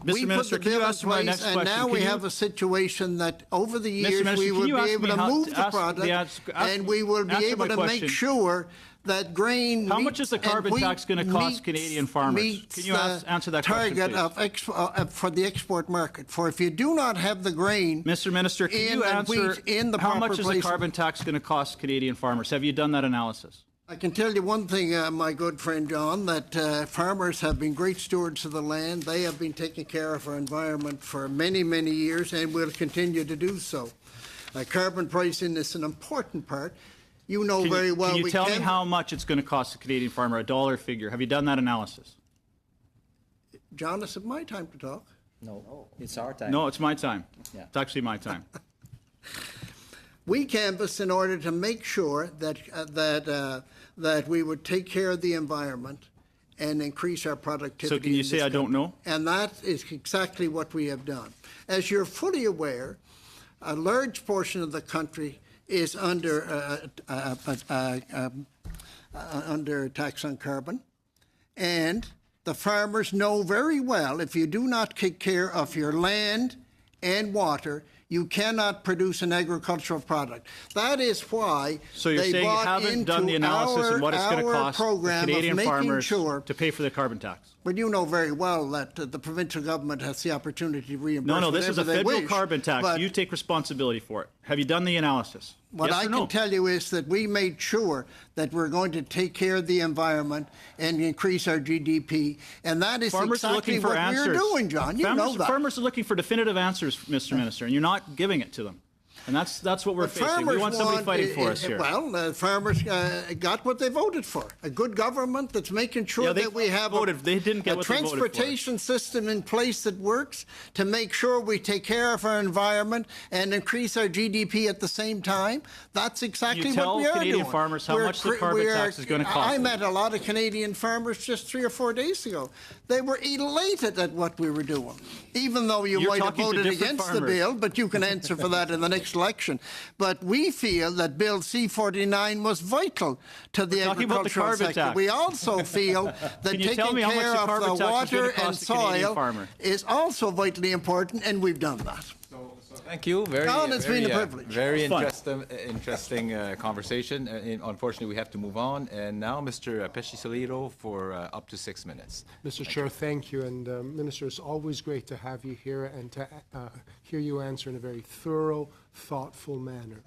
Mr. We Minister, put the can you bill in answer my place, next and question? now Can we you- have a situation that over the years Minister, we can will you be ask able me to how- move the ask- product, ask and we will be answer able my to question. make sure that grain. How much is the carbon tax going to cost meets- Canadian farmers? meets Can you the answer that question, target please? for the export market? For if you do not have the grain, Mr. Minister, can in you and answer wheat in the how proper much is the place. carbon tax going to cost Canadian farmers? Have you done that analysis? I can tell you one thing, my good friend John, that farmers have been great stewards of the land. They have been taking care of our environment for many, many years and will continue to do so. Carbon pricing is an important part. You know very well. Can you tell me how much it's going to cost the Canadian farmer, a dollar figure? Have you done that analysis? John, is it my time to talk? No, it's our time. No, it's my time. Yeah. It's actually my time. We canvassed in order to make sure that we would take care of the environment and increase our productivity. So can you in say this I don't country. know? And that is exactly what we have done. As you're fully aware, a large portion of the country is under tax on carbon, and the farmers know very well if you do not take care of your land and water, you cannot produce an agricultural product. That is why So you're they saying you bought haven't done the into analysis on what it's going to our cost the program of Canadian making farmers sure. to pay for the carbon tax? But you know very well that the provincial government has the opportunity to reimburse No, this is a whatever they federal wish, carbon tax. but You take responsibility for it. Have you done the analysis? what Yes I or no? can tell you is that we made sure that we're going to take care of the environment and increase our GDP, and that is Farmers are exactly looking for what answers. we're doing, John. You know that. Farmers are looking for definitive answers, Mr. Minister, and you're not giving it to them. And that's what we're But facing. We farmers want somebody fighting for us here. Well, farmers got what they voted for. A good government that's making sure Yeah, they that we have they didn't get a what they voted for. transportation system in place that works to make sure we take care of our environment and increase our GDP at the same time. That's exactly You tell what we are Canadian doing. farmers how much the carbon tax is going to cost I them. met a lot of Canadian farmers just 3 or 4 days ago. They were elated at what we were doing, even though you You're might have talking to voted different against the farmers. bill, but you can answer for that in the next election. But we feel that Bill C-49 was vital to the We're talking about the agricultural carbon sector. tax. We also feel that Can you tell taking me how much care the of carbon the tax is gonna water and cost the Canadian soil farmer? is also vitally important, and we've done that. Thank you. Very, Colin, it's very, been a privilege. Very Fun. interesting conversation. Unfortunately, we have to move on. And now, Mr. Pesci-Soliro for up to 6 minutes. Mr. Chair, thank you. And Minister, it's always great to have you here and to hear you answer in a very thorough, thoughtful manner.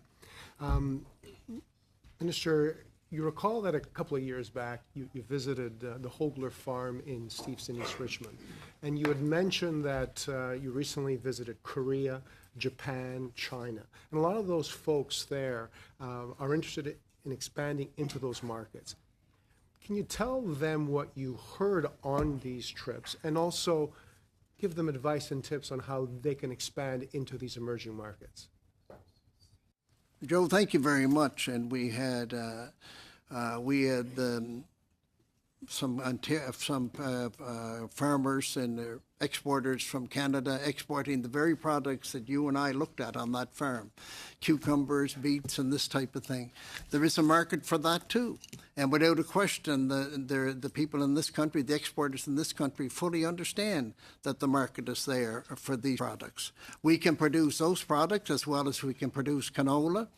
Minister, you recall that a couple of years back, you visited the Hogler farm in Steveston, East Richmond, and you had mentioned that you recently visited Korea, Japan, China. And a lot of those folks there are interested in expanding into those markets. Can you tell them what you heard on these trips and also give them advice and tips on how they can expand into these emerging markets? Joe, thank you very much. And we had some farmers and exporters from Canada exporting the very products that you and I looked at on that farm, cucumbers, beets, and this type of thing. There is a market for that too. And without a question, the people in this country, the exporters in this country, fully understand that the market is there for these products. We can produce those products as well as we can produce canola,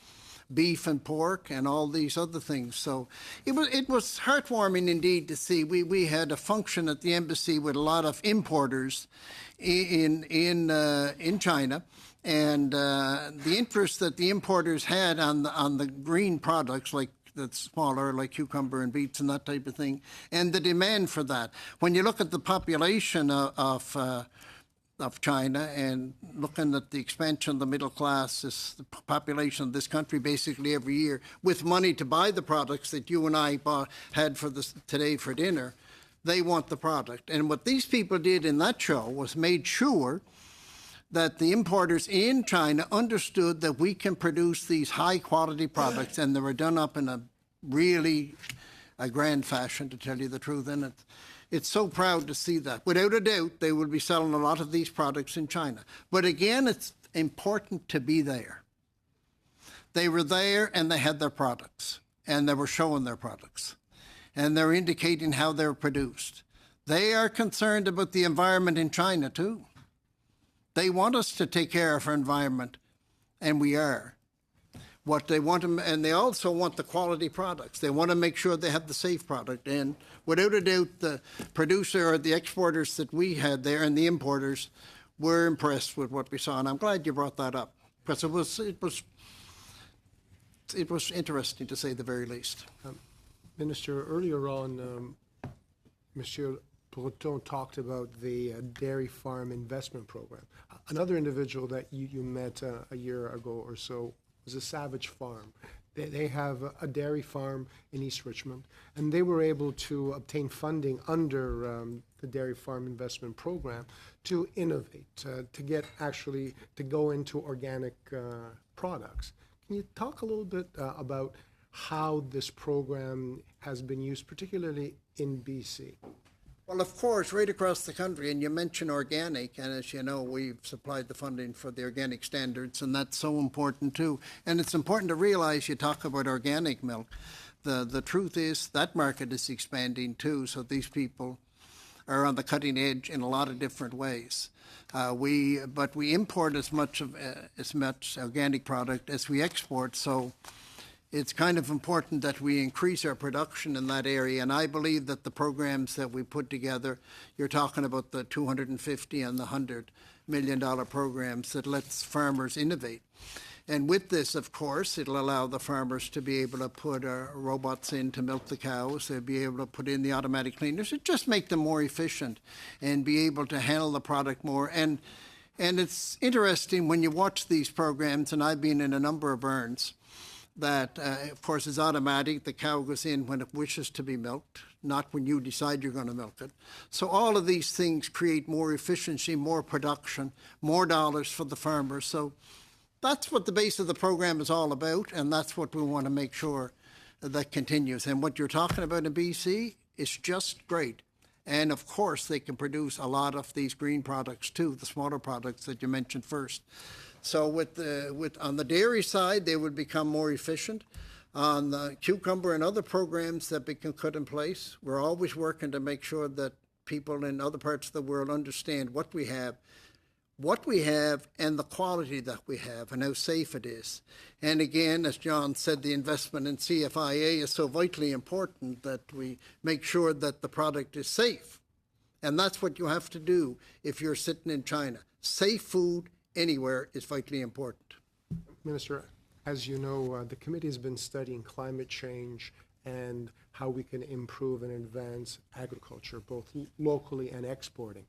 beef and pork, and all these other things. So it was heartwarming indeed to see. We had a function at the embassy with a lot of importers in China, and the interest that the importers had on the green products like that's smaller, like cucumber and beets and that type of thing, and the demand for that. When you look at the population of China and looking at the expansion of the middle class, the population of this country basically every year, with money to buy the products that you and I had for today for dinner, they want the product. And what these people did in that show was made sure that the importers in China understood that we can produce these high quality products, and they were done up in a grand fashion, to tell you the truth. And it's so proud to see that. Without a doubt, they will be selling a lot of these products in China. But again, it's important to be there. They were there and they had their products, and they were showing their products, and they're indicating how they're produced. They are concerned about the environment in China too. They want us to take care of our environment, and we are. What they want, and they also want the quality products. They want to make sure they have the safe product. And without a doubt, the producer or the exporters that we had there and the importers were impressed with what we saw. And I'm glad you brought that up, because it was interesting, to say the very least. Minister, earlier on, Monsieur Breton talked about the dairy farm investment program. Another individual that you met a year ago or so was a Savage Farm. They have a dairy farm in East Richmond, and they were able to obtain funding under the Dairy Farm Investment Program to innovate, to go into organic products. Can you talk a little bit about how this program has been used, particularly in BC? Well, of course, right across the country, and you mentioned organic, and as you know, we've supplied the funding for the organic standards, and that's so important too. And it's important to realize, you talk about organic milk, the truth is that market is expanding too, so these people are on the cutting edge in a lot of different ways. But we import as much organic product as we export, so it's kind of important that we increase our production in that area. And I believe that the programs that we put together, you're talking about the $250 and the $100 million programs that lets farmers innovate. And with this, of course, it'll allow the farmers to be able to put robots in to milk the cows. They'll be able to put in the automatic cleaners. It just make them more efficient and be able to handle the product more. And it's interesting when you watch these programs, and I've been in a number of burns, that, of course, is automatic. The cow goes in when it wishes to be milked, not when you decide you're going to milk it. So all of these things create more efficiency, more production, more dollars for the farmers. So that's what the base of the program is all about, and that's what we want to make sure that continues. And what you're talking about in BC is just great. And, of course, they can produce a lot of these green products, too, the smaller products that you mentioned first. So on the dairy side, they would become more efficient. On the cucumber and other programs that we can put in place, we're always working to make sure that people in other parts of the world understand what we have and the quality that we have and how safe it is. And again, as John said, the investment in CFIA is so vitally important that we make sure that the product is safe. And that's what you have to do if you're sitting in China. Safe food anywhere is vitally important. Minister, as you know, the committee has been studying climate change and how we can improve and advance agriculture, both locally and exporting.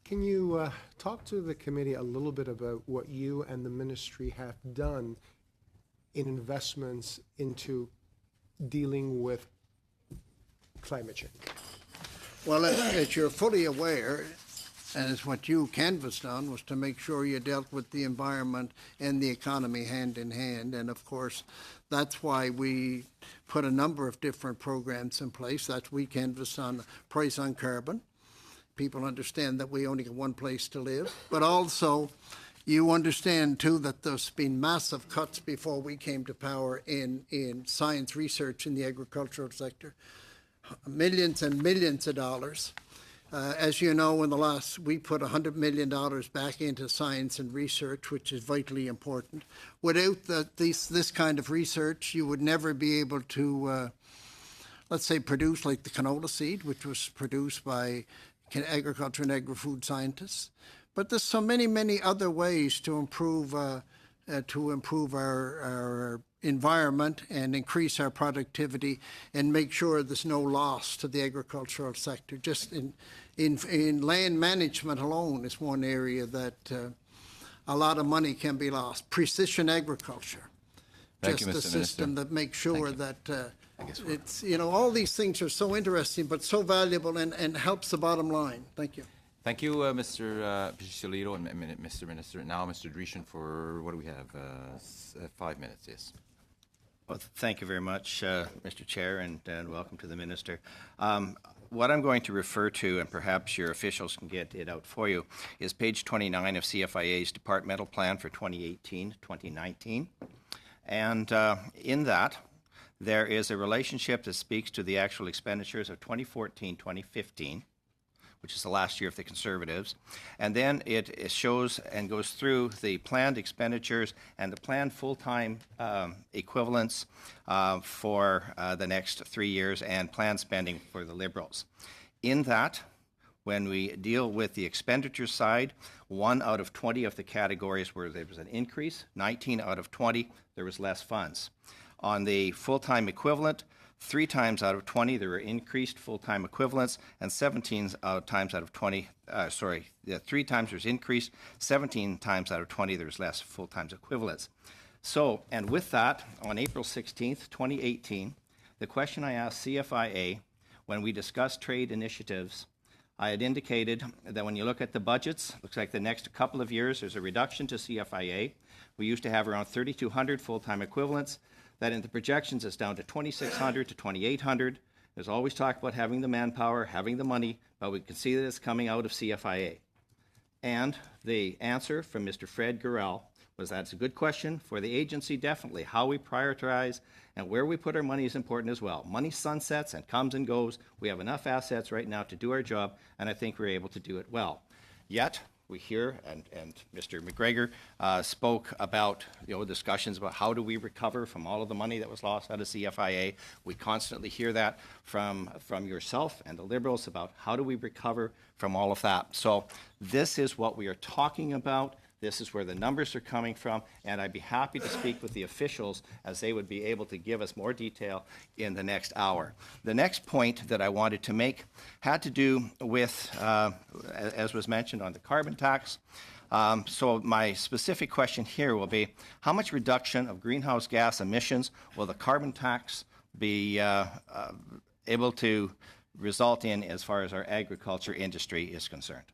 Can you talk to the committee a little bit about what you and the ministry have done in investments into dealing with climate change? Well, as you're fully aware, and as what you canvassed on, was to make sure you dealt with the environment and the economy hand in hand. And of course, that's why we put a number of different programs in place. That we canvassed on price on carbon. People understand that we only have one place to live. But also, you understand, too, that there's been massive cuts before we came to power in science research in the agricultural sector. Millions and millions of dollars. As you know, we put $100 million back into science and research, which is vitally important. Without this kind of research, you would never be able to, let's say, produce like the canola seed, which was produced by agriculture and agri-food scientists. But there's so many, many other ways to improve our environment and increase our productivity and make sure there's no loss to the agricultural sector. Just in land management alone is one area that a lot of money can be lost. Precision agriculture. Thank you, just Mr. a system Minister. that makes sure that it's, all these things are so interesting but so valuable and helps the bottom line. Thank you. Thank you, Mr. Picciolito and Mr. Minister. Now, Mr. Dreeshen, for what do we have? 5 minutes, yes. Well, thank you very much, Mr. Chair, and welcome to the Minister. What I'm going to refer to, and perhaps your officials can get it out for you, is page 29 of CFIA's departmental plan for 2018-2019. And in that, there is a relationship that speaks to the actual expenditures of 2014-2015, which is the last year of the Conservatives. And then it shows and goes through the planned expenditures and the planned full-time equivalents for the next 3 years and planned spending for the Liberals. In that, when we deal with the expenditure side, 1 out of 20 of the categories where there was an increase, 19 out of 20, there was less funds. On the full-time equivalent, 3 times out of 20 there were increased full-time equivalents, and 17 times out of 20, 3 times there's increased, 17 times out of 20 there's less full-time equivalents. So, and with that, on April 16th, 2018, the question I asked CFIA when we discussed trade initiatives, I had indicated that when you look at the budgets, looks like the next couple of years there's a reduction to CFIA. We used to have around 3,200 full-time equivalents. That in the projections is down to 2,600 to 2,800. There's always talk about having the manpower, having the money, but we can see that it's coming out of CFIA. And the answer from Mr. Fred Gurrell was that's a good question for the agency, definitely. How we prioritize and where we put our money is important as well. Money sunsets and comes and goes. We have enough assets right now to do our job, and I think we're able to do it well. Yet, we hear, and Mr. McGregor spoke about, discussions about how do we recover from all of the money that was lost out of CFIA. We constantly hear that from yourself and the Liberals about how do we recover from all of that. So this is what we are talking about. This is where the numbers are coming from, and I'd be happy to speak with the officials as they would be able to give us more detail in the next hour. The next point that I wanted to make had to do with, as was mentioned, on the carbon tax. So my specific question here will be, how much reduction of greenhouse gas emissions will the carbon tax be able to result in as far as our agriculture industry is concerned?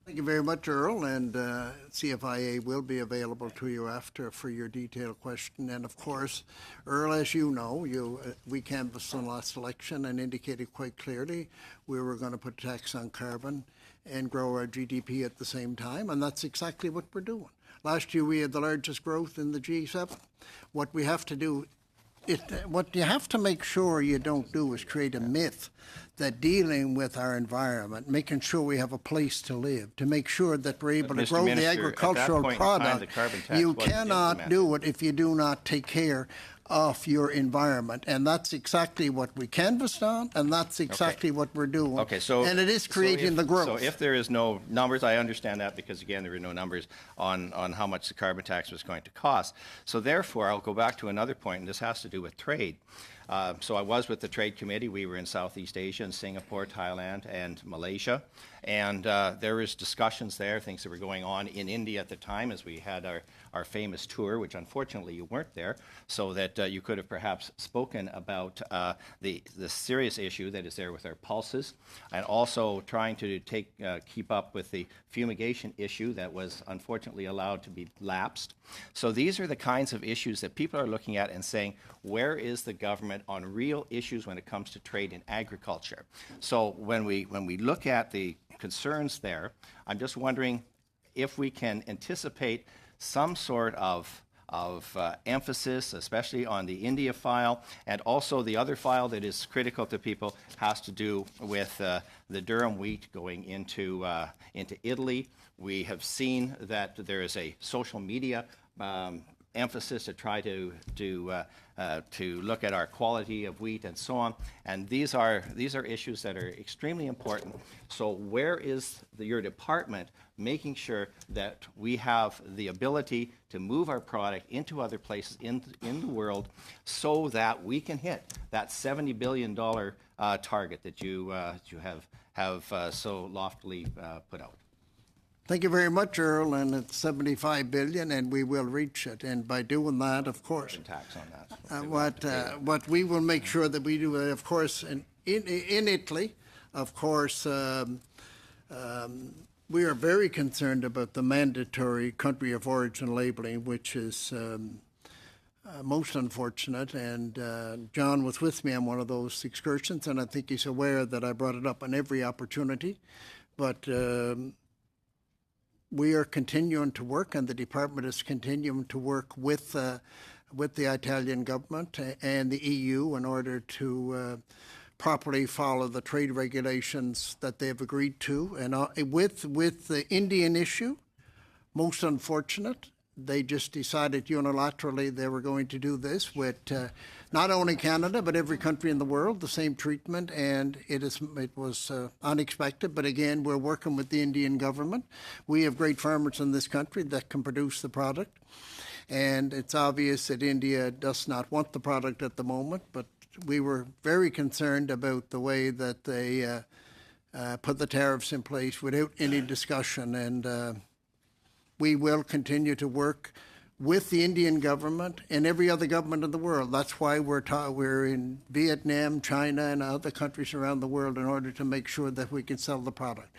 Thank you very much, Earl, and CFIA will be available to you after for your detailed question. And of course, Earl, as you know, we canvassed on last election and indicated quite clearly we were going to put tax on carbon and grow our GDP at the same time, and that's exactly what we're doing. Last year we had the largest growth in the G7. What we have to do, what you have to make sure you don't do is create a myth that dealing with our environment, making sure we have a place to live, to make sure that we're able to grow the agricultural product, you cannot do it if you do not take care of your environment. And that's exactly what we canvassed on, and that's exactly what we're doing. Okay, so and it is creating the growth. So if there is no numbers, I understand that because, again, there were no numbers on how much the carbon tax was going to cost. So therefore, I'll go back to another point, and this has to do with trade. So I was with the Trade Committee. We were in Southeast Asia, in Singapore, Thailand, and Malaysia. And there was discussions there, things that were going on in India at the time as we had our famous tour, which unfortunately you weren't there, so that you could have perhaps spoken about the serious issue that is there with our pulses, and also trying to keep up with the fumigation issue that was unfortunately allowed to be lapsed. So these are the kinds of issues that people are looking at and saying, where is the government on real issues when it comes to trade in agriculture? So when we look at the concerns there, I'm just wondering if we can anticipate some sort of emphasis, especially on the India file, and also the other file that is critical to people has to do with the durum wheat going into Italy. We have seen that there is a social media emphasis to try to look at our quality of wheat and so on. And these are issues that are extremely important. So where is your department making sure that we have the ability to move our product into other places in the world so that we can hit that $70 billion target that you have so loftily put out? Thank you very much, Earl, and it's $75 billion, and we will reach it. And by doing that, of course, tax on that. What we will make sure that we do, of course, in Italy, of course, we are very concerned about the mandatory country of origin labeling, which is most unfortunate. And John was with me on one of those excursions, and I think he's aware that I brought it up on every opportunity. But we are continuing to work, and the department is continuing to work with the Italian government and the EU in order to properly follow the trade regulations that they have agreed to. And with the Indian issue, most unfortunate, they just decided unilaterally they were going to do this with not only Canada but every country in the world, the same treatment, and it was unexpected. But again, we're working with the Indian government. We have great farmers in this country that can produce the product, and it's obvious that India does not want the product at the moment. But we were very concerned about the way that they put the tariffs in place without any discussion, and we will continue to work with the Indian government and every other government in the world. That's why we're in Vietnam, China, and other countries around the world in order to make sure that we can sell the product.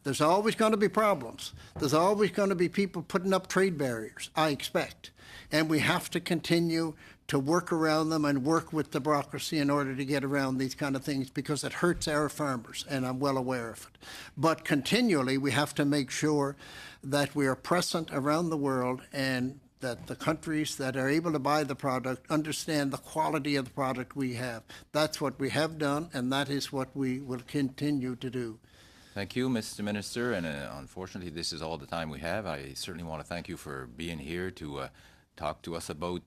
There's always going to be problems. There's always going to be people putting up trade barriers, I expect. And we have to continue to work around them and work with the bureaucracy in order to get around these kind of things, because it hurts our farmers, and I'm well aware of it. But continually, we have to make sure that we are present around the world and that the countries that are able to buy the product understand the quality of the product we have. That's what we have done, and that is what we will continue to do. Thank you, Mr. Minister, and unfortunately, this is all the time we have. I certainly want to thank you for being here to talk to us about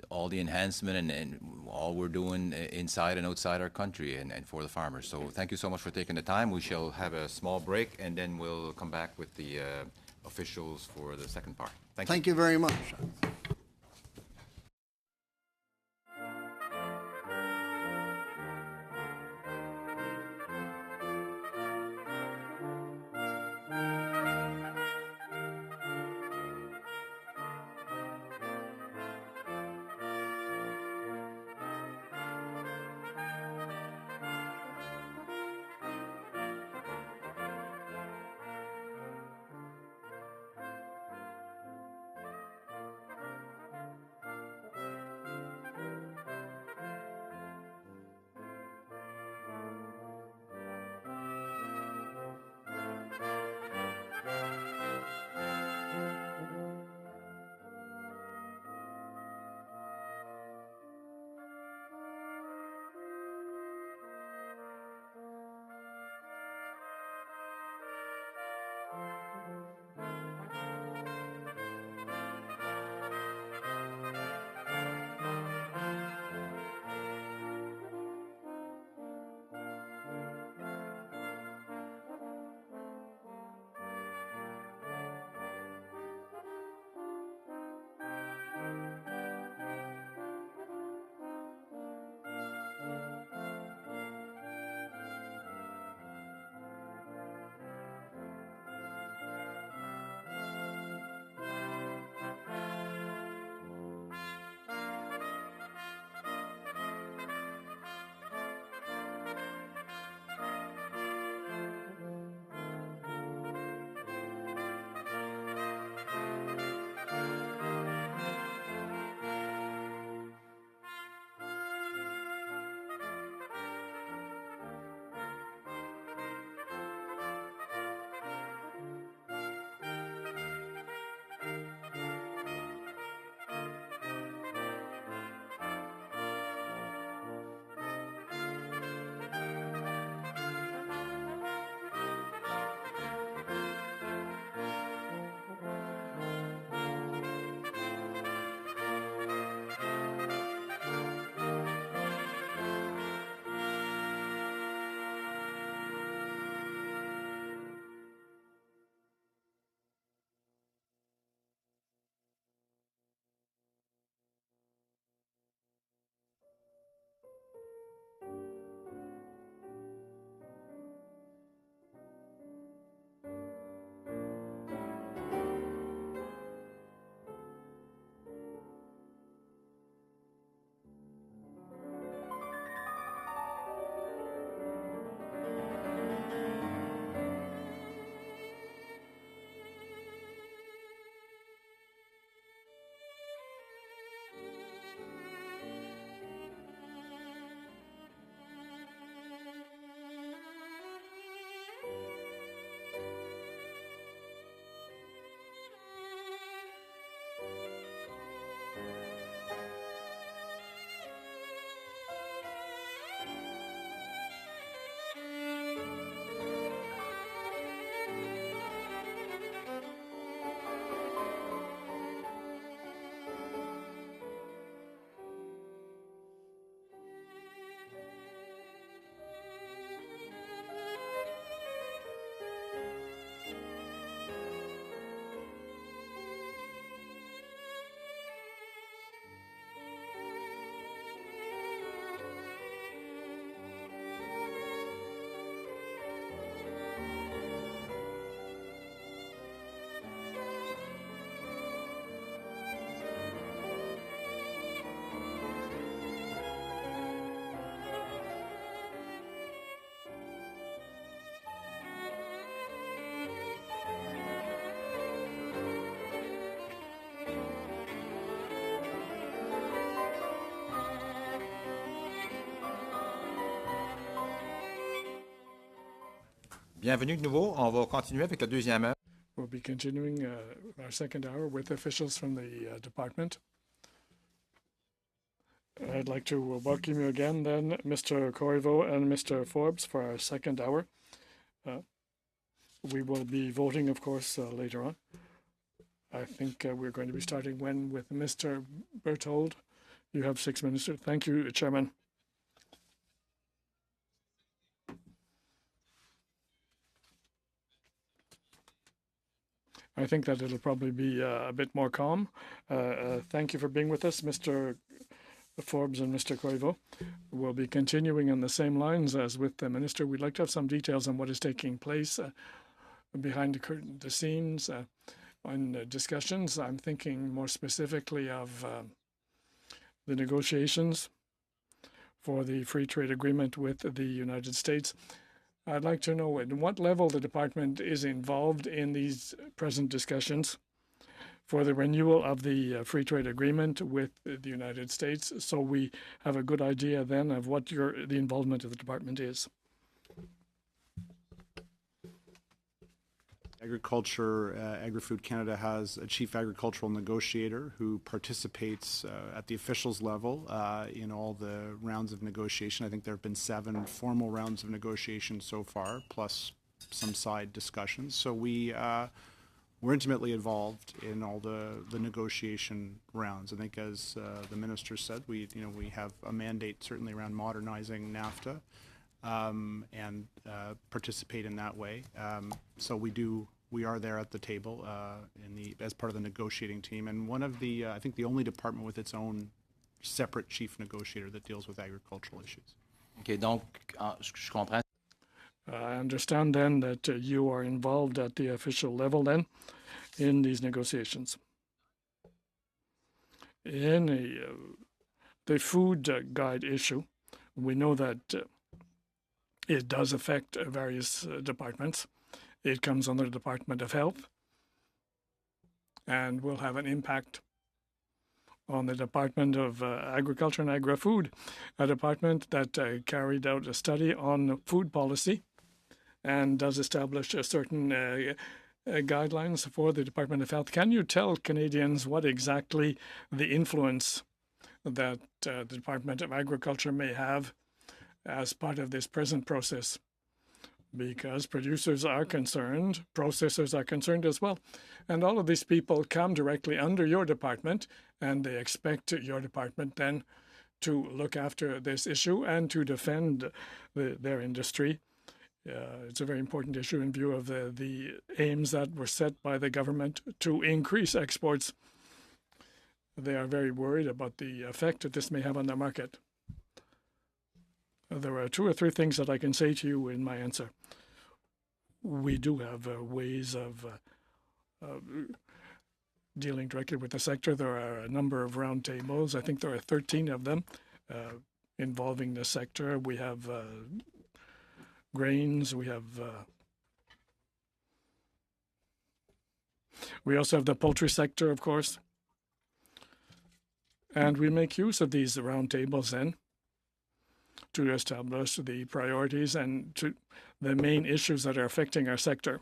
all the enhancement and all we're doing inside and outside our country and for the farmers. So thank you so much for taking the time. We shall have a small break, and then we'll come back with the officials for the second part. Thank you very much. Bienvenue de nouveau. On va continuer avec la deuxième heure. We'll be continuing our second hour with officials from the department. I'd like to welcome you again then, Mr. Corriveau and Mr. Forbes, for our second hour. We will be voting, of course, later on. I think we're going to be starting with Mr. Berthold. You have 6 minutes. Thank you, Chairman. I think that it'll probably be a bit more calm. Thank you for being with us, Mr. Forbes and Mr. Corriveau. We'll be continuing on the same lines as with the Minister. We'd like to have some details on what is taking place behind the scenes on discussions. I'm thinking more specifically of the negotiations for the free trade agreement with the United States. I'd like to know at what level the department is involved in these present discussions for the renewal of the free trade agreement with the United States, so we have a good idea then of what the involvement of the department is. Agriculture, Agri-Food Canada has a chief agricultural negotiator who participates at the officials level in all the rounds of negotiation. I think there have been 7 formal rounds of negotiation so far, plus some side discussions. So we're intimately involved in all the negotiation rounds. I think, as the minister said, we have a mandate certainly around modernizing NAFTA. And participate in that way. So we are there at the table as part of the negotiating team, and one of the I think the only department with its own separate chief negotiator that deals with agricultural issues. Okay, donc je comprends. I understand then that you are involved at the official level then in these negotiations. In the food guide issue, we know that it does affect various departments. It comes under the Department of Health and will have an impact on the Department of Agriculture and Agri-Food, a department that carried out a study on food policy and does establish a certain guidelines for the Department of Health. Can you tell Canadians what exactly the influence that the Department of Agriculture may have as part of this present process? Because producers are concerned, processors are concerned as well. And all of these people come directly under your department, and they expect your department then to look after this issue and to defend their industry. It's a very important issue in view of the aims that were set by the government to increase exports. They are very worried about the effect that this may have on the market. There are 2 or 3 things that I can say to you in my answer. We do have ways of dealing directly with the sector. There are a number of roundtables. I think there are 13 of them involving the sector. We have grains. We also have the poultry sector, of course. And we make use of these roundtables then to establish the priorities and to the main issues that are affecting our sector.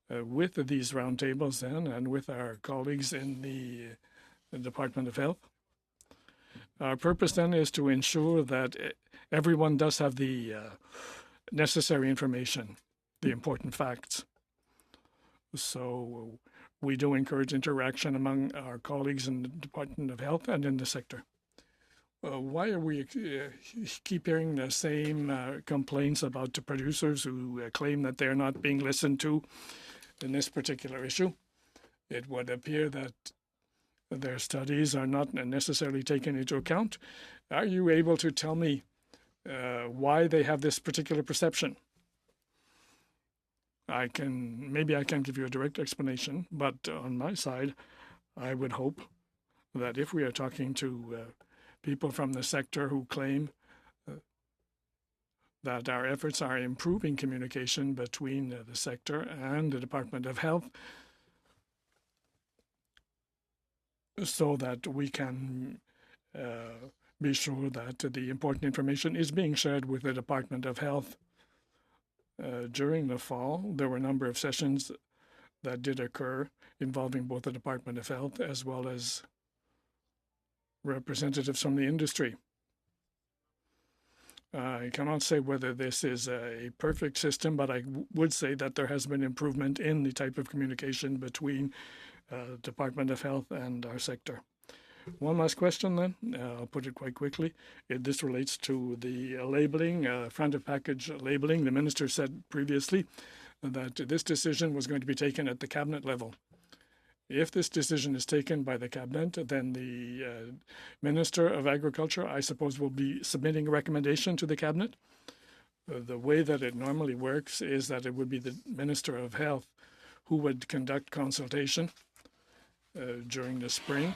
With these roundtables then, and with our colleagues in the Department of Health, our purpose then is to ensure that everyone does have the necessary information, the important facts. So we do encourage interaction among our colleagues in the Department of Health and in the sector. Why are we keep hearing the same complaints about the producers who claim that they're not being listened to in this particular issue? It would appear that their studies are not necessarily taken into account. Are you able to tell me why they have this particular perception? Maybe I can give you a direct explanation, but on my side, I would hope that if we are talking to people from the sector who claim that our efforts are improving communication between the sector and the Department of Health so that we can be sure that the important information is being shared with the Department of Health During the fall, there were a number of sessions that did occur involving both the Department of Health as well as representatives from the industry. I cannot say whether this is a perfect system, but I would say that there has been improvement in the type of communication between Department of Health and our sector. One last question then, I'll put it quite quickly. This relates to the labeling, front of package labeling. The minister said previously that this decision was going to be taken at the cabinet level. If this decision is taken by the cabinet, then the Minister of Agriculture, I suppose, will be submitting a recommendation to the cabinet. The way that it normally works is that it would be the Minister of Health who would conduct consultation during the spring.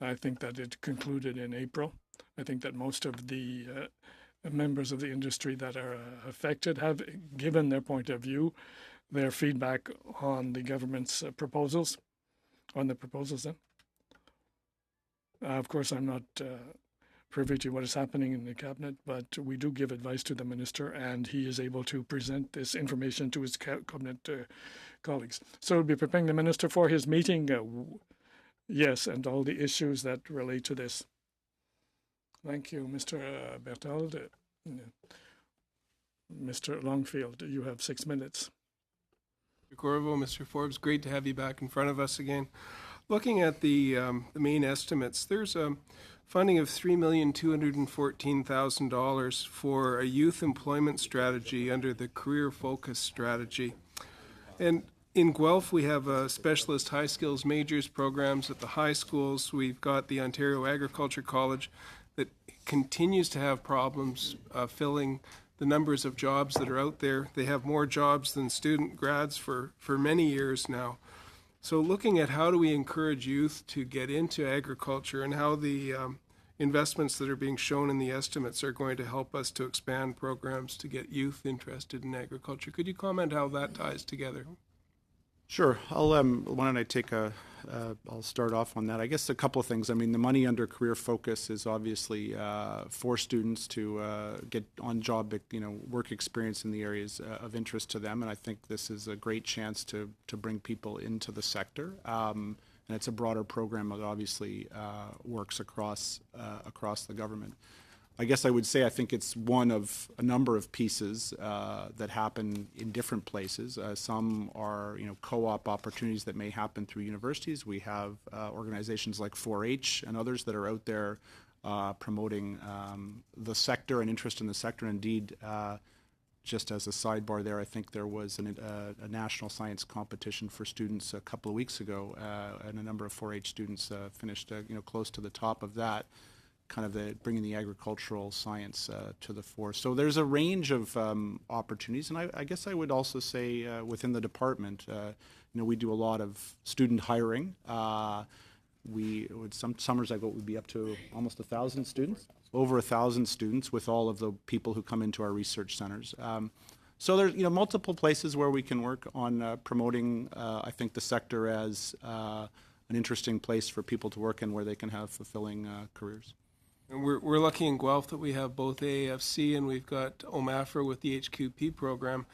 I think that it concluded in April. I think that most of the members of the industry that are affected have given their point of view, their feedback on the government's proposals, on the proposals then. Of course, I'm not privy to what is happening in the cabinet, but we do give advice to the minister, and he is able to present this information to his cabinet colleagues. So we'll be preparing the minister for his meeting, yes, and all the issues that relate to this. Thank you, Mr. Berthold. Mr. Longfield, you have 6 minutes. Mr. Corvo, Mr. Forbes, great to have you back in front of us again. Looking at the main estimates, there's a funding of $3,214,000 for a youth employment strategy under the Career Focus Strategy. And in Guelph, we have specialist high skills majors programs at the high schools. We've got the Ontario Agriculture College that continues to have problems filling the numbers of jobs that are out there. They have more jobs than student grads for many years now. So looking at how do we encourage youth to get into agriculture and how the investments that are being shown in the estimates are going to help us to expand programs to get youth interested in agriculture. Could you comment how that ties together? Sure. Why don't I take I'll start off on that. I guess a couple of things. I mean, the money under Career Focus is obviously for students to get on-job, work experience in the areas of interest to them, and I think this is a great chance to bring people into the sector. And it's a broader program that obviously works across the government. I guess I would say I think it's one of a number of pieces that happen in different places. Some are, co-op opportunities that may happen through universities. We have organizations like 4-H and others that are out there promoting the sector and interest in the sector. Indeed, just as a sidebar there, I think there was a national science competition for students a couple of weeks ago, and a number of 4-H students finished, close to the top of that. Kind of bringing the agricultural science to the fore. So there's a range of opportunities, and I guess I would also say within the department, we do a lot of student hiring. Some summers I go, would be up to almost 1,000 students, over 1,000 students with all of the people who come into our research centers. So there's multiple places where we can work on promoting, I think, the sector as an interesting place for people to work in where they can have fulfilling careers. And we're lucky in Guelph that we have both AAFC and we've got OMAFRA with the HQP program.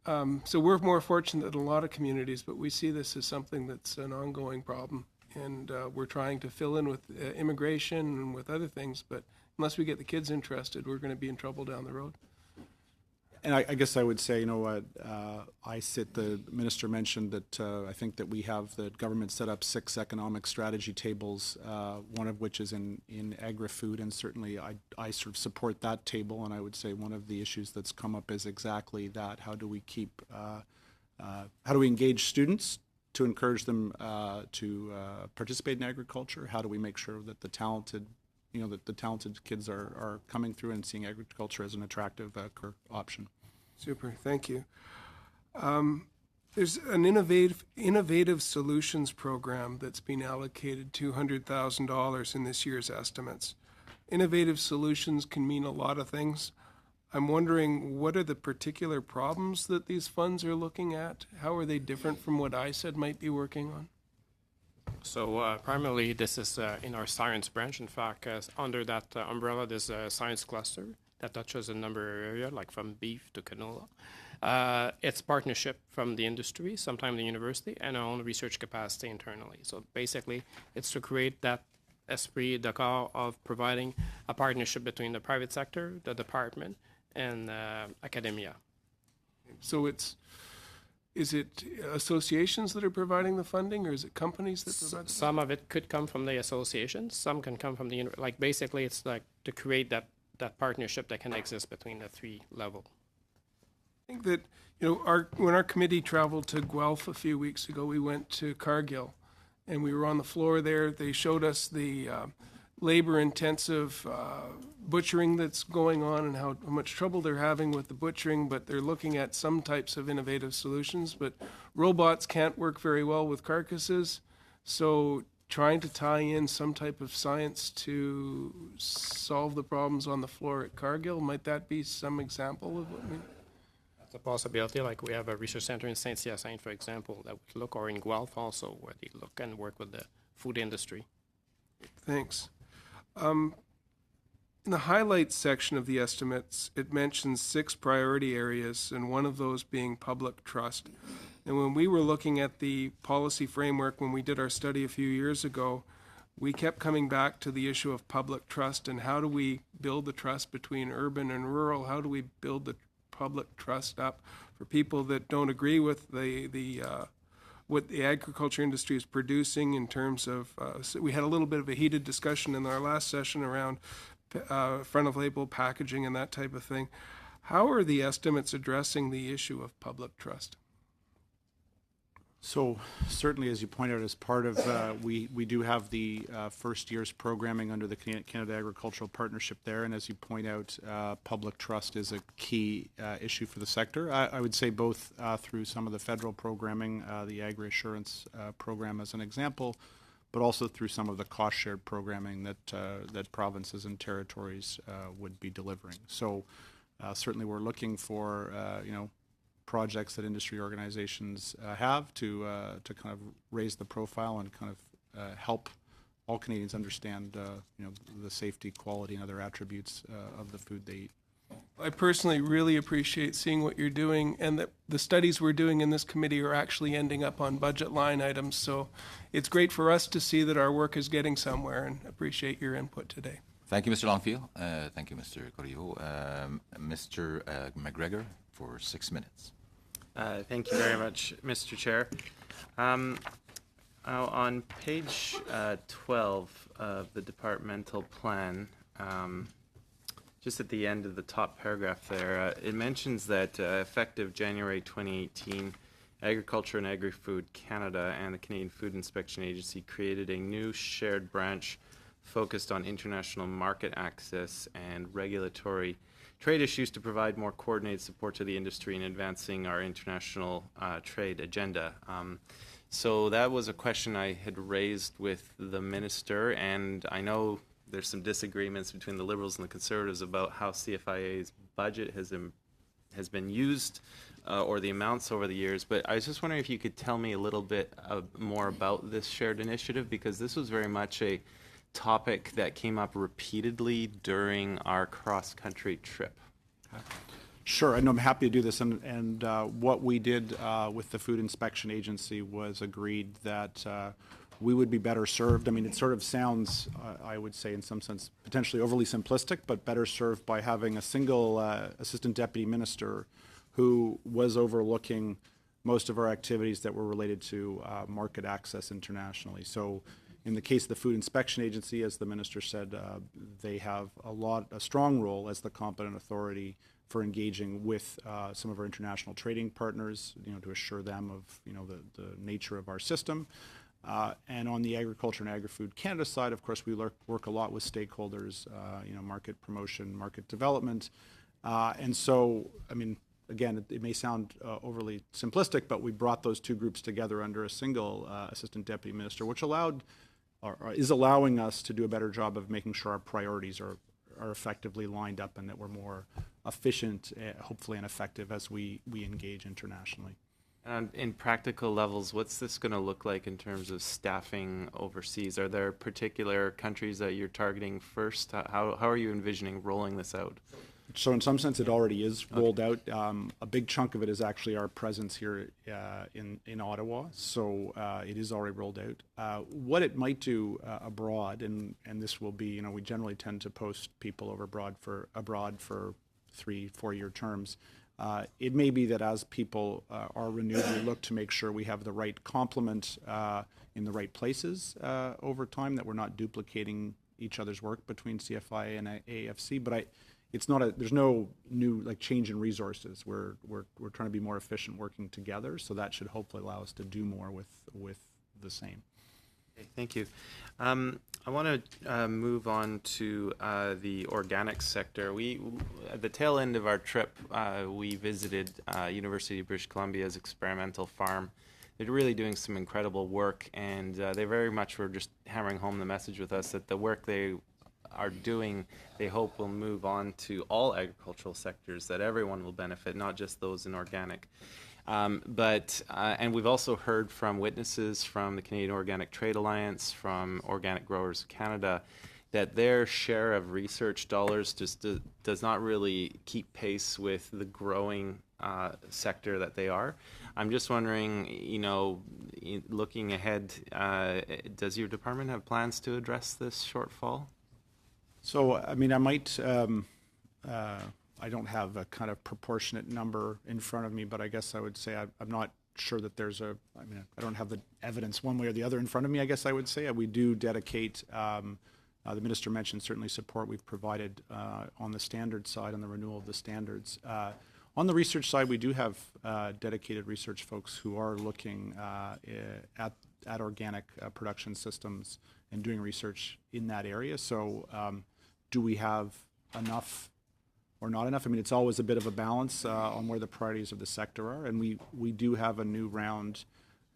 So we're more fortunate than a lot of communities, but we see this as something that's an ongoing problem. And we're trying to fill in with immigration and with other things, but unless we get the kids interested, we're going to be in trouble down the road. And I guess I would say, the minister mentioned that I think that we have the government set up 6 economic strategy tables, one of which is in agri-food, and certainly I sort of support that table, and I would say one of the issues that's come up is exactly that. How do we engage students to encourage them to participate in agriculture? How do we make sure that the talented kids are coming through and seeing agriculture as an attractive option? Super, thank you. There's an innovative solutions program that's been allocated $200,000 in this year's estimates. Innovative solutions can mean a lot of things. I'm wondering, what are the particular problems that these funds are looking at? How are they different from what ISED might be working on? So primarily this is in our science branch. In fact, under that umbrella, there's a science cluster. that touches a number of areas, like from beef to canola. It's partnership from the industry, sometimes the university, and our own research capacity internally. So basically, it's to create that esprit de corps of providing a partnership between the private sector, the department, and academia. So is it associations that are providing the funding, or is it companies that provide? Some of it could come from the associations. Some can come from the like. Basically, it's like to create that partnership that can exist between the three levels. I think that when our committee traveled to Guelph a few weeks ago, we went to Cargill, and we were on the floor there. They showed us the labor-intensive butchering that's going on and how much trouble they're having with the butchering, but they're looking at some types of innovative solutions. But robots can't work very well with carcasses, so trying to tie in some type of science to solve the problems on the floor at Cargill, might that be some example of what we... That's a possibility. Like we have a research center in Saint-Hyacinthe, for example, that would look, or in Guelph also, where they look and work with the food industry. Thanks. In the highlights section of the estimates, it mentions 6 priority areas, and one of those being public trust. And when we were looking at the policy framework, when we did our study a few years ago, we kept coming back to the issue of public trust and how do we build the trust between urban and rural? How do we build the public trust up for people that don't agree with what the agriculture industry is producing in terms of, so we had a little bit of a heated discussion in our last session around front of label packaging and that type of thing. How are the estimates addressing the issue of public trust? So certainly, as you point out, as part of, we do have the first year's programming under the Canada Agricultural Partnership there, and as you point out, public trust is a key issue for the sector. I would say both through some of the federal programming, the Agri-Assurance program as an example, but also through some of the cost-shared programming that provinces and territories would be delivering. So certainly we're looking for, projects that industry organizations have to kind of raise the profile and kind of help all Canadians understand the safety, quality, and other attributes of the food they eat. I personally really appreciate seeing what you're doing, and that the studies we're doing in this committee are actually ending up on budget line items. So it's great for us to see that our work is getting somewhere, and appreciate your input today. Thank you, Mr. Longfield. Thank you, Mr. Corriveau. Mr. McGregor for 6 minutes. Thank you very much, Mr. Chair. On page 12 of the departmental plan, just at the end of the top paragraph there, it mentions that effective January 2018, Agriculture and Agri-Food Canada and the Canadian Food Inspection Agency created a new shared branch focused on international market access and regulatory trade issues to provide more coordinated support to the industry in advancing our international trade agenda. So that was a question I had raised with the minister, and I know there's some disagreements between the Liberals and the Conservatives about how CFIA's budget has been used or the amounts over the years, but I was just wondering if you could tell me a little bit more about this shared initiative, because this was very much a topic that came up repeatedly during our cross-country trip. Sure, and I'm happy to do this. And what we did with the Food Inspection Agency was agreed that we would be better served. I mean, it sort of sounds, I would say in some sense, potentially overly simplistic, but better served by having a single assistant deputy minister who was overlooking most of our activities that were related to market access internationally. So in the case of the Food Inspection Agency, as the minister said, they have a strong role as the competent authority for engaging with some of our international trading partners, to assure them of, the nature of our system. And on the Agriculture and Agri-Food Canada side, of course, we work a lot with stakeholders, market promotion, market development. And so, I mean, again, it may sound overly simplistic, but we brought those two groups together under a single assistant deputy minister, which is allowing us to do a better job of making sure our priorities are effectively lined up and that we're more efficient, hopefully, and effective as we engage internationally. And in practical levels, what's this going to look like in terms of staffing overseas? Are there particular countries that you're targeting first? How are you envisioning rolling this out? So in some sense, it already is rolled out. A big chunk of it is actually our presence here in Ottawa. So it is already rolled out. What it might do abroad, and this will be, we generally tend to post people abroad for 3-4 year terms. It may be that as people are renewed, we look to make sure we have the right complement in the right places over time, that we're not duplicating each other's work between CFI and AFC. But there's no new change in resources. We're trying to be more efficient working together, so that should hopefully allow us to do more with the same. Okay, thank you. I want to move on to the organic sector. At the tail end of our trip, we visited University of British Columbia's experimental farm. They're really doing some incredible work, and they very much were just hammering home the message with us that the work they are doing, they hope will move on to all agricultural sectors, that everyone will benefit, not just those in organic. And we've also heard from witnesses from the Canadian Organic Trade Alliance, from Organic Growers of Canada, that their share of research dollars just does not really keep pace with the growing sector that they are. I'm just wondering, looking ahead, does your department have plans to address this shortfall? So, I might, I don't have a kind of proportionate number in front of me, but I guess I would say I'm not sure that there's I don't have the evidence one way or the other in front of me, I guess I would say. We do dedicate, the Minister mentioned certainly support we've provided on the standard side, on the renewal of the standards. On the research side, we do have dedicated research folks who are looking at organic production systems and doing research in that area. So do we have enough or not enough? It's always a bit of a balance on where the priorities of the sector are. And we do have a new round,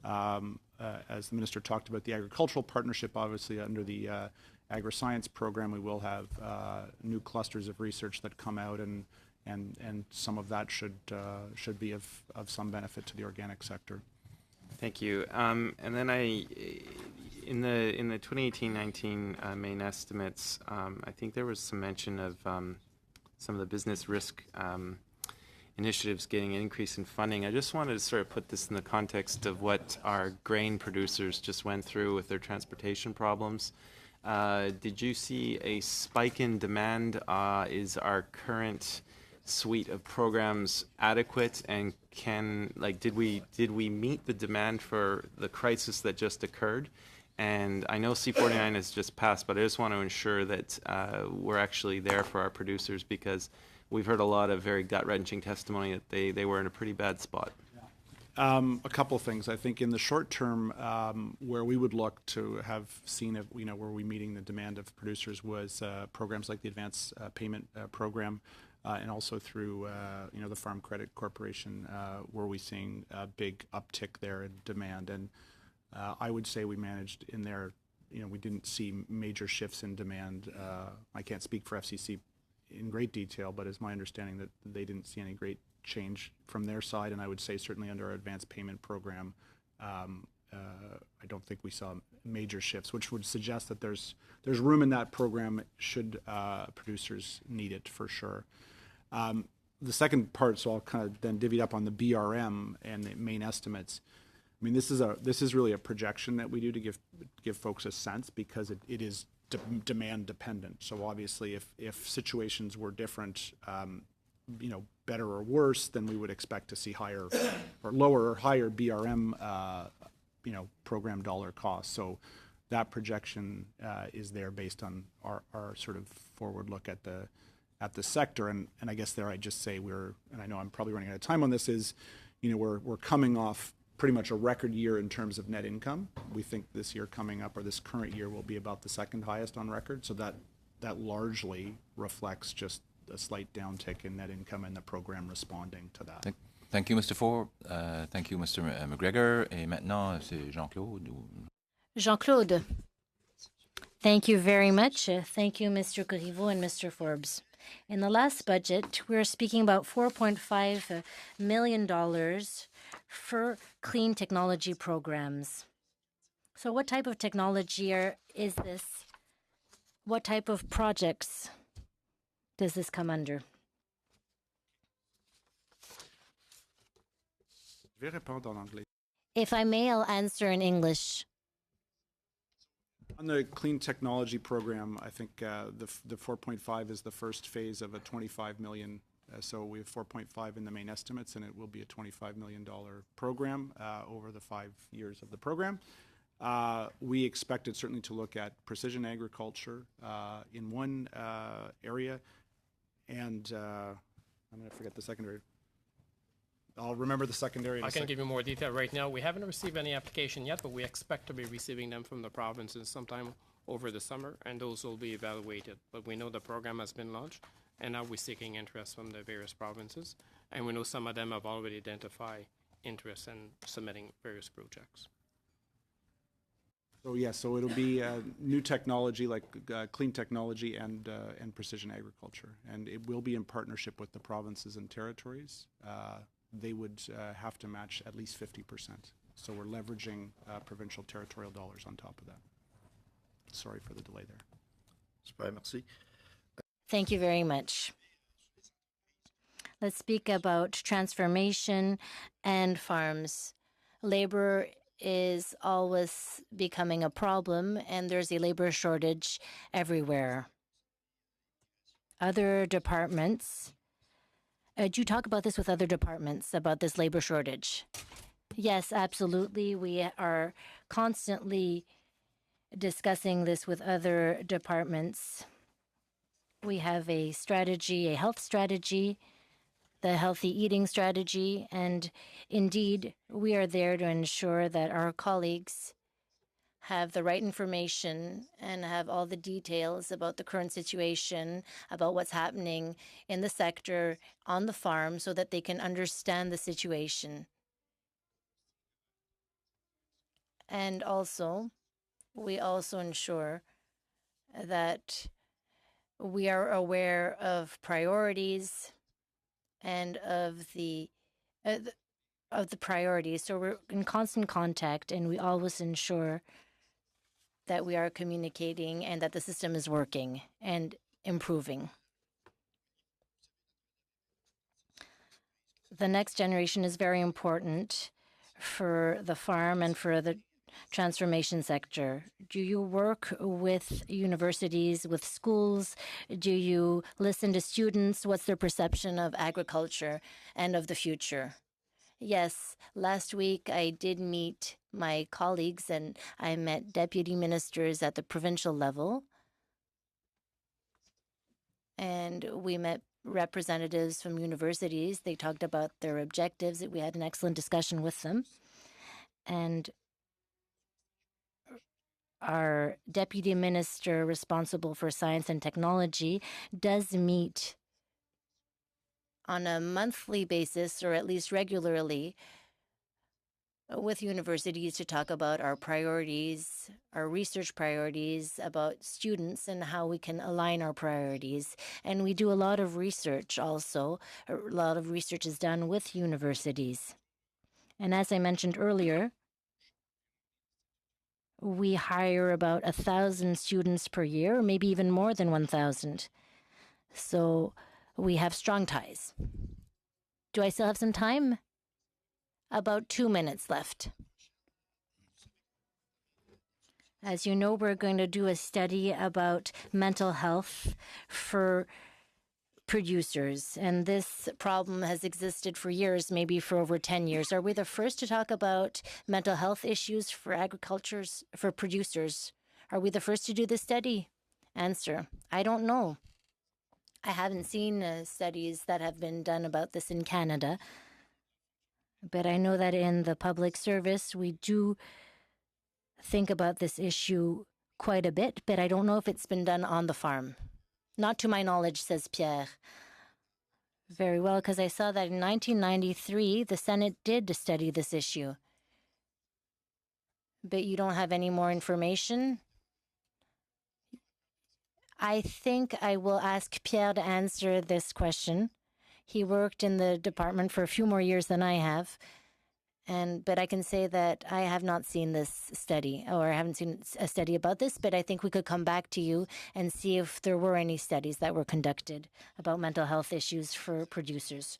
as the Minister talked about, the agricultural partnership, obviously under the agri-science program. We will have new clusters of research that come out, and some of that should be of some benefit to the organic sector. Thank you. And then in the 2018-19 main estimates, I think there was some mention of some of the business risk initiatives getting an increase in funding. I just wanted to sort of put this in the context of what our grain producers just went through with their transportation problems. Did you see a spike in demand? Is our current suite of programs adequate, and did we meet the demand for the crisis that just occurred? And I know C-49 has just passed, but I just want to ensure that we're actually there for our producers, because we've heard a lot of very gut-wrenching testimony that they were in a pretty bad spot. A couple of things. I think in the short term, where we would look to have seen if were we meeting the demand of producers was programs like the Advance Payment Program, and also through the Farm Credit Corporation, were we seeing a big uptick there in demand. And I would say we managed in there, we didn't see major shifts in demand. I can't speak for FCC in great detail, but it's my understanding that they didn't see any great change from their side. And I would say certainly under our advanced payment program, I don't think we saw major shifts, which would suggest that there's room in that program should producers need it, for sure. The second part, so I'll kind of then divvy it up on the BRM and the main estimates. This is really a projection that we do to give folks a sense, because it is demand dependent. So obviously, if situations were different, better or worse, then we would expect to see higher or lower or higher BRM, program dollar costs. So that projection is there based on our sort of forward look at the sector. And I guess there I'd just say and I know I'm probably running out of time on this, is, we're coming off pretty much a record year in terms of net income. We think this year coming up, or this current year, will be about the second highest on record. So that largely reflects just a slight downtick in net income and the program responding to that. Thank you, Mr. Ford. Thank you, Mr. McGregor. Et maintenant, c'est Jean-Claude. Jean-Claude. Thank you very much. Thank you, Mr. Corriveau and Mr. Forbes. In the last budget, we were speaking about $4.5 million for clean technology programs. So what type of technology is this? What type of projects does this come under? Je vais répondre en anglais. If I may, I'll answer in English. On the clean technology program, I think the 4.5 is the first phase of a 25 million. So we have 4.5 in the main estimates, and it will be a $25 million program over the 5 years of the program. We expected certainly to look at precision agriculture in one area, and I'm going to forget the secondary. I'll remember the secondary. I can give you more detail right now. We haven't received any application yet, but we expect to be receiving them from the provinces sometime over the summer, and those will be evaluated. But we know the program has been launched, and now we're seeking interest from the various provinces, and we know some of them have already identified interest in submitting various projects. So yeah, so it'll be new technology like clean technology and precision agriculture, and it will be in partnership with the provinces and territories. They would have to match at least 50%. So we're leveraging provincial territorial dollars on top of that. Sorry for the delay there. Super, merci. Thank you very much. Let's speak about transformation and farms. Labor is always becoming a problem, and there's a labor shortage everywhere. Other departments, do you talk about this with other departments, about this labor shortage? Yes, absolutely. We are constantly discussing this with other departments. We have a strategy, a health strategy, the healthy eating strategy, and indeed, we are there to ensure that our colleagues have the right information and have all the details about the current situation, about what's happening in the sector, on the farm, so that they can understand the situation. And also, we also ensure that we are aware of priorities and of the priorities. So we're in constant contact, and we always ensure that we are communicating and that the system is working and improving. The next generation is very important for the farm and for the transformation sector. Do you work with universities, with schools? Do you listen to students? What's their perception of agriculture and of the future? Yes, last week I did meet my colleagues, and I met deputy ministers at the provincial level. And we met representatives from universities. They talked about their objectives. We had an excellent discussion with them. And our deputy minister responsible for science and technology does meet on a monthly basis, or at least regularly, with universities to talk about our priorities, our research priorities, about students and how we can align our priorities. And we do a lot of research also. A lot of research is done with universities. And as I mentioned earlier, we hire about 1,000 students per year, maybe even more than 1,000. So we have strong ties. Do I still have some time? About 2 minutes left. As you know, we're going to do a study about mental health for producers, and this problem has existed for years, maybe for over 10 years. Are we the first to talk about mental health issues for for producers? Are we the first to do this study? Answer: I don't know. I haven't seen studies that have been done about this in Canada, but I know that in the public service, we do think about this issue quite a bit, but I don't know if it's been done on the farm. Not to my knowledge, says Pierre. Very well, because I saw that in 1993, the Senate did study this issue. But you don't have any more information? I think I will ask Pierre to answer this question. He worked in the department for a few more years than I have. But I can say that I have not seen this study, or I haven't seen a study about this, but I think we could come back to you and see if there were any studies that were conducted about mental health issues for producers.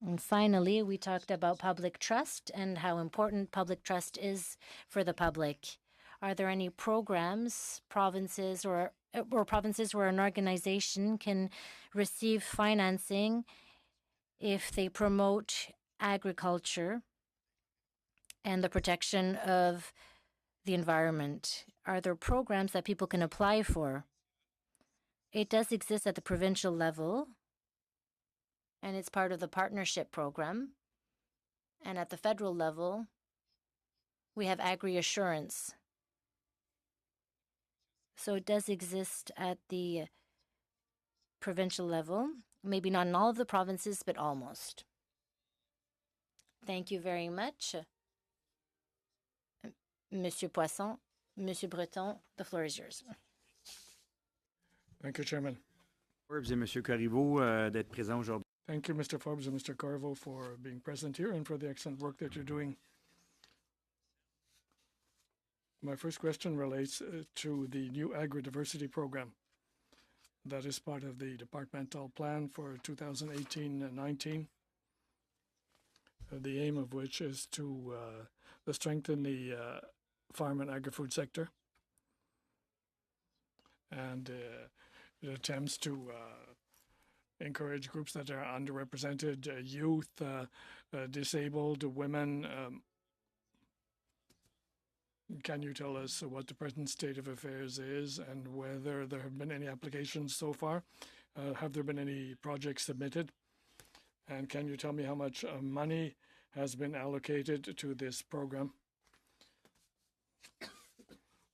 And finally, we talked about public trust and how important public trust is for the public. Are there any programs, provinces or provinces where an organization can receive financing if they promote agriculture and the protection of the environment? Are there programs that people can apply for? It does exist at the provincial level, and it's part of the partnership program. And at the federal level, we have agri-assurance. So it does exist at the provincial level, maybe not in all of the provinces, but almost. Thank you very much. Monsieur Poisson, Monsieur Breton, the floor is yours. Thank you, Chairman. Forbes et Monsieur Corriveau d'être présents aujourd'hui. Thank you, Mr. Forbes and Mr. Corriveau, for being present here and for the excellent work that you're doing. My first question relates to the new agri-diversity program that is part of the departmental plan for 2018-19, the aim of which is to strengthen the farm and agri-food sector, and it attempts to encourage groups that are underrepresented, youth, disabled, women. Can you tell us what the present state of affairs is and whether there have been any applications so far? Have there been any projects submitted? And can you tell me how much money has been allocated to this program?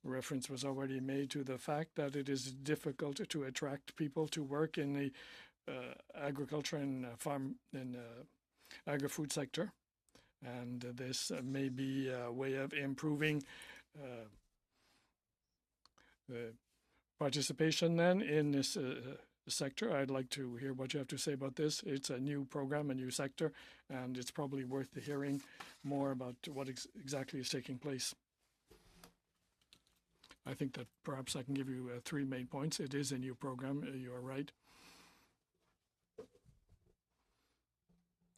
Reference was already made to the fact that it is difficult to attract people to work in the agriculture and farm and agri-food sector. And this may be a way of improving the participation then in this sector. I'd like to hear what you have to say about this. It's a new program, a new sector, and it's probably worth hearing more about what exactly is taking place. I think that perhaps I can give you 3 main points. It is a new program, you are right.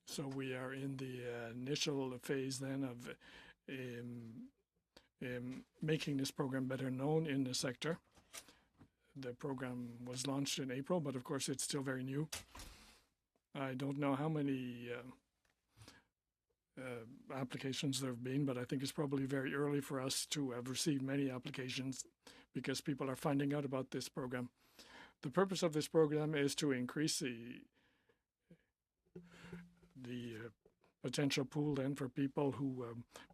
So we are in the initial phase then of making this program better known in the sector. The program was launched in April, but of course it's still very new. I don't know how many applications there have been, but I think it's probably very early for us to have received many applications because people are finding out about this program. The purpose of this program is to increase the potential pool then for people who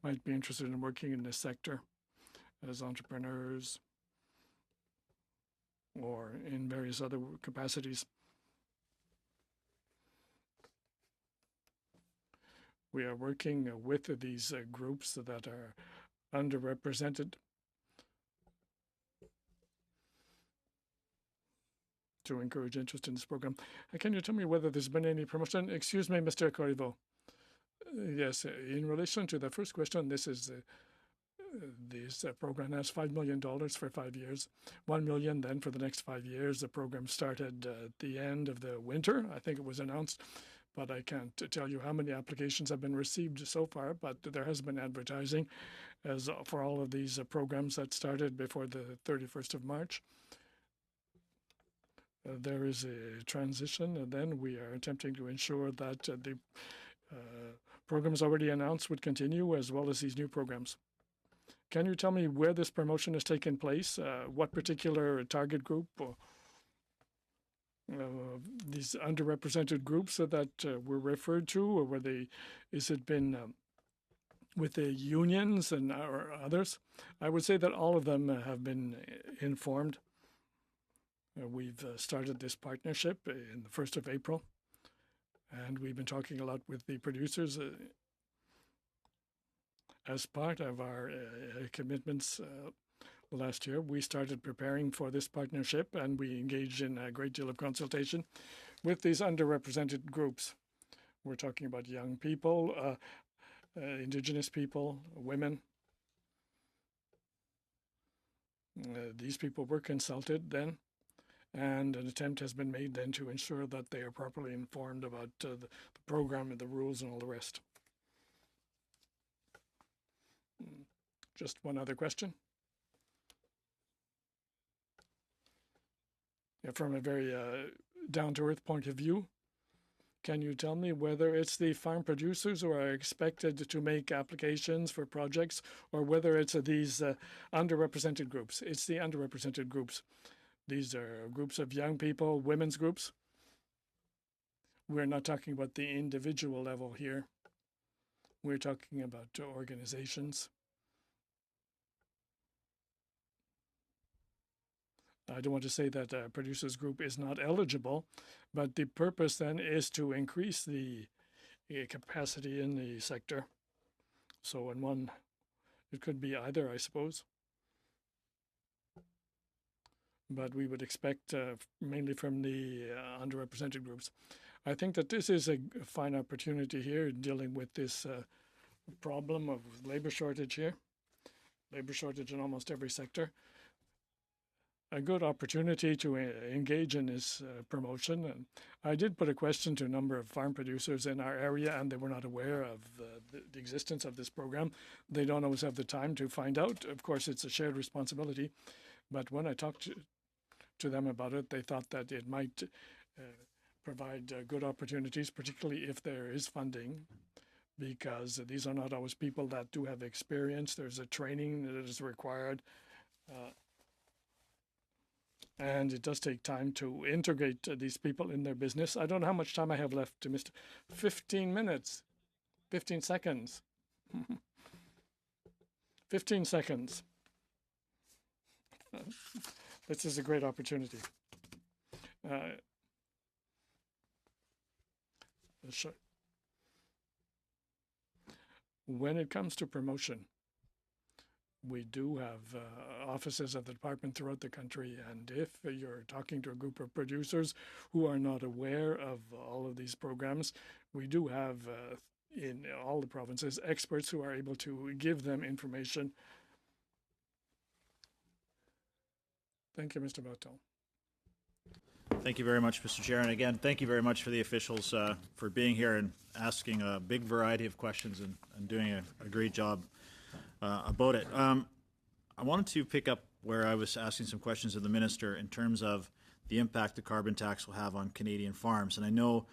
might be interested in working in this sector as entrepreneurs or in various other capacities. We are working with these groups that are underrepresented to encourage interest in this program. Can you tell me whether there's been any promotion? Excuse me, Mr. Corriveau. Yes, in relation to the first question, this program has $5 million for 5 years, $1 million then for the next 5 years. The program started at the end of the winter, I think it was announced, but I can't tell you how many applications have been received so far, but there has been advertising as for all of these programs that started before the 31st of March. There is a transition, and then we are attempting to ensure that the programs already announced would continue, as well as these new programs. Can you tell me where this promotion has taken place? What particular target group or these underrepresented groups that were referred to, or is it been with the unions and or others? I would say that all of them have been informed. We've started this partnership in the 1st of April, and we've been talking a lot with the producers as part of our commitments last year. We started preparing for this partnership, and we engaged in a great deal of consultation with these underrepresented groups. We're talking about young people, Indigenous people, women. These people were consulted then, and an attempt has been made then to ensure that they are properly informed about the program and the rules and all the rest. Just one other question. Yeah, from a very down-to-earth point of view, can you tell me whether it's the farm producers who are expected to make applications for projects, or whether it's these underrepresented groups? It's the underrepresented groups. These are groups of young people, women's groups. We're not talking about the individual level here. We're talking about organizations. I don't want to say that a producers group is not eligible, but the purpose then is to increase the capacity in the sector. So in one, it could be either, I suppose. But we would expect mainly from the underrepresented groups. I think that this is a fine opportunity here dealing with this problem of labor shortage here, labor shortage in almost every sector. A good opportunity to engage in this promotion. And I did put a question to a number of farm producers in our area, and they were not aware of the existence of this program. They don't always have the time to find out. Of course, it's a shared responsibility. But when I talked to them about it, they thought that it might provide good opportunities, particularly if there is funding, because these are not always people that do have experience. There's a training that is required. And it does take time to integrate these people in their business. I don't know how much time I have left, Mr. 15 minutes, 15 seconds. 15 seconds. This is a great opportunity. Sure. When it comes to promotion, we do have offices of the department throughout the country, and if you're talking to a group of producers who are not aware of all of these programs, we do have in all the provinces experts who are able to give them information. Thank you, Mr. Bartel. Thank you very much, Mr. Chair. And again, thank you very much for the officials for being here and asking a big variety of questions and doing a great job about it. I wanted to pick up where I was asking some questions of the minister in terms of the impact the carbon tax will have on Canadian farms. And I know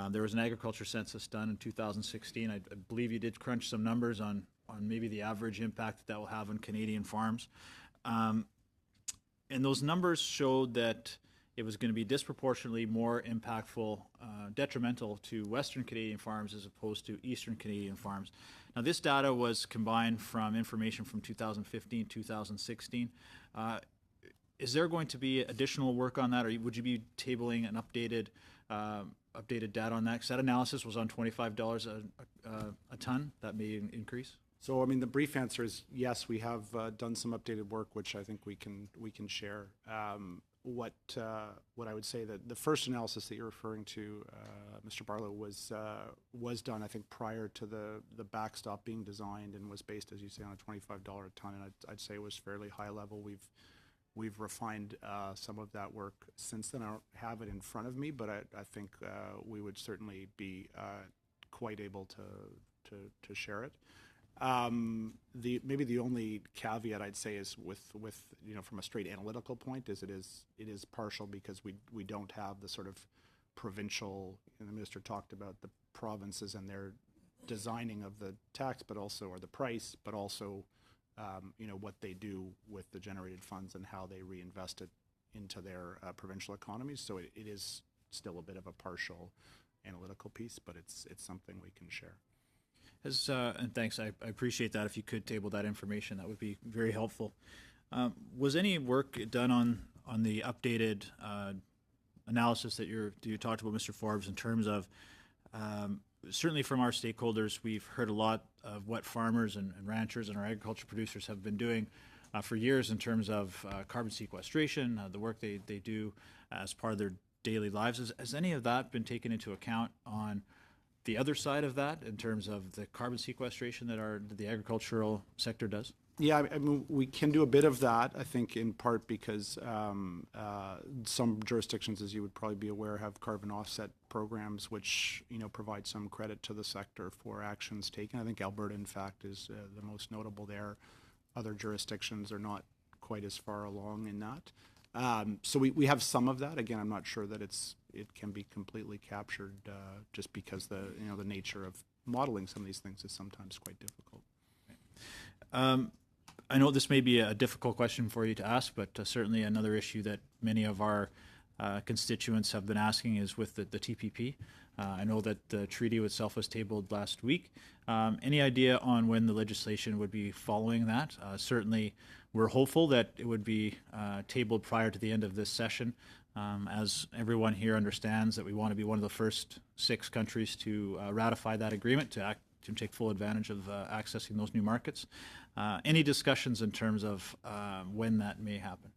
there was an agriculture census done in 2016. I believe you did crunch some numbers on maybe the average impact that will have on Canadian farms. And those numbers showed that it was going to be disproportionately more impactful, detrimental to Western Canadian farms as opposed to Eastern Canadian farms. Now, this data was combined from information from 2015, 2016. Is there going to be additional work on that, or would you be tabling an updated data on that? Because that analysis was on $25 a ton. That may increase. So, I mean, the brief answer is yes. We have done some updated work, which I think we can share. What I would say that the first analysis that you're referring to, Mr. Barlow, was done, I think, prior to the backstop being designed, and was based, as you say, on a $25 a ton, and I'd say it was fairly high level. We've refined some of that work since then. I don't have it in front of me, but I think we would certainly be quite able to share it. Maybe the only caveat I'd say is with from a straight analytical point is it is partial, because we don't have the sort of provincial, and the minister talked about the provinces and their designing of the tax, but also, or the price, but also what they do with the generated funds and how they reinvest it into their provincial economies. So it is still a bit of a partial analytical piece, but it's something we can share. And thanks, I appreciate that. If you could table that information, that would be very helpful. Was any work done on the updated analysis that you talked about, Mr. Forbes, in terms of, certainly from our stakeholders, we've heard a lot of what farmers and ranchers and our agriculture producers have been doing for years in terms of carbon sequestration, the work they do as part of their daily lives. Has any of that been taken into account on the other side of that, in terms of the carbon sequestration that the agricultural sector does? Yeah, I mean, we can do a bit of that, I think, in part because some jurisdictions, as you would probably be aware, have carbon offset programs which, provide some credit to the sector for actions taken. I think Alberta, in fact, is the most notable there. Other jurisdictions are not quite as far along in that. So we have some of that. Again, I'm not sure that it can be completely captured just because the nature of modeling some of these things is sometimes quite difficult. I know this may be a difficult question for you to ask, but certainly another issue that many of our constituents have been asking is with the TPP. I know that the treaty itself was tabled last week. Any idea on when the legislation would be following that? Certainly, we're hopeful that it would be tabled prior to the end of this session. As everyone here understands, that we want to be one of the first 6 countries to ratify that agreement to take full advantage of accessing those new markets. Any discussions in terms of when that may happen?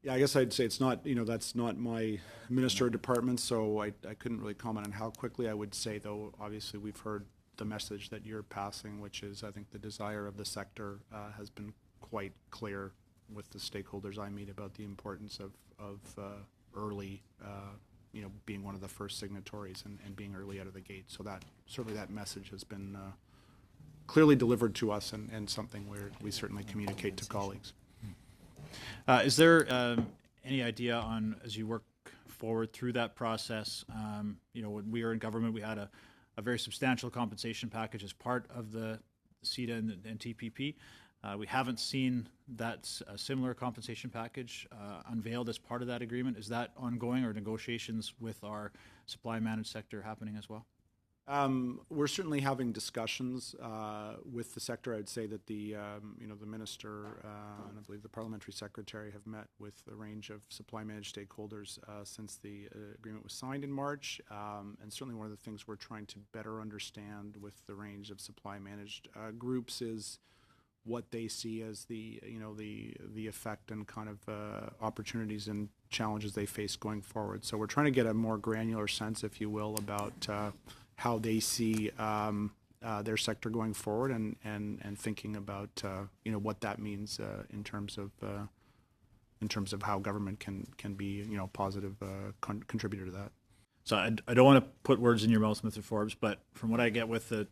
Yeah, I guess I'd say it's not, that's not my minister department, so I couldn't really comment on how quickly. I would say, though, obviously we've heard the message that you're passing, which is, I think, the desire of the sector has been quite clear with the stakeholders I meet about the importance of early, being one of the first signatories and being early out of the gate. So that certainly that message has been clearly delivered to us and something where we certainly communicate to colleagues. Is there any idea on, as you work forward through that process, when we were in government, we had a very substantial compensation package as part of the CETA and TPP. We haven't seen that similar compensation package unveiled as part of that agreement. Is that ongoing, or negotiations with our supply managed sector happening as well? We're certainly having discussions with the sector. I would say that the minister and I believe the parliamentary secretary have met with a range of supply managed stakeholders since the agreement was signed in March. And certainly one of the things we're trying to better understand with the range of supply managed groups is what they see as the effect and kind of opportunities and challenges they face going forward. So we're trying to get a more granular sense, if you will, about how they see their sector going forward and thinking about what that means in terms of how government can be positive contributor to that. So I don't want to put words in your mouth, Mr. Forbes, but from what I get with the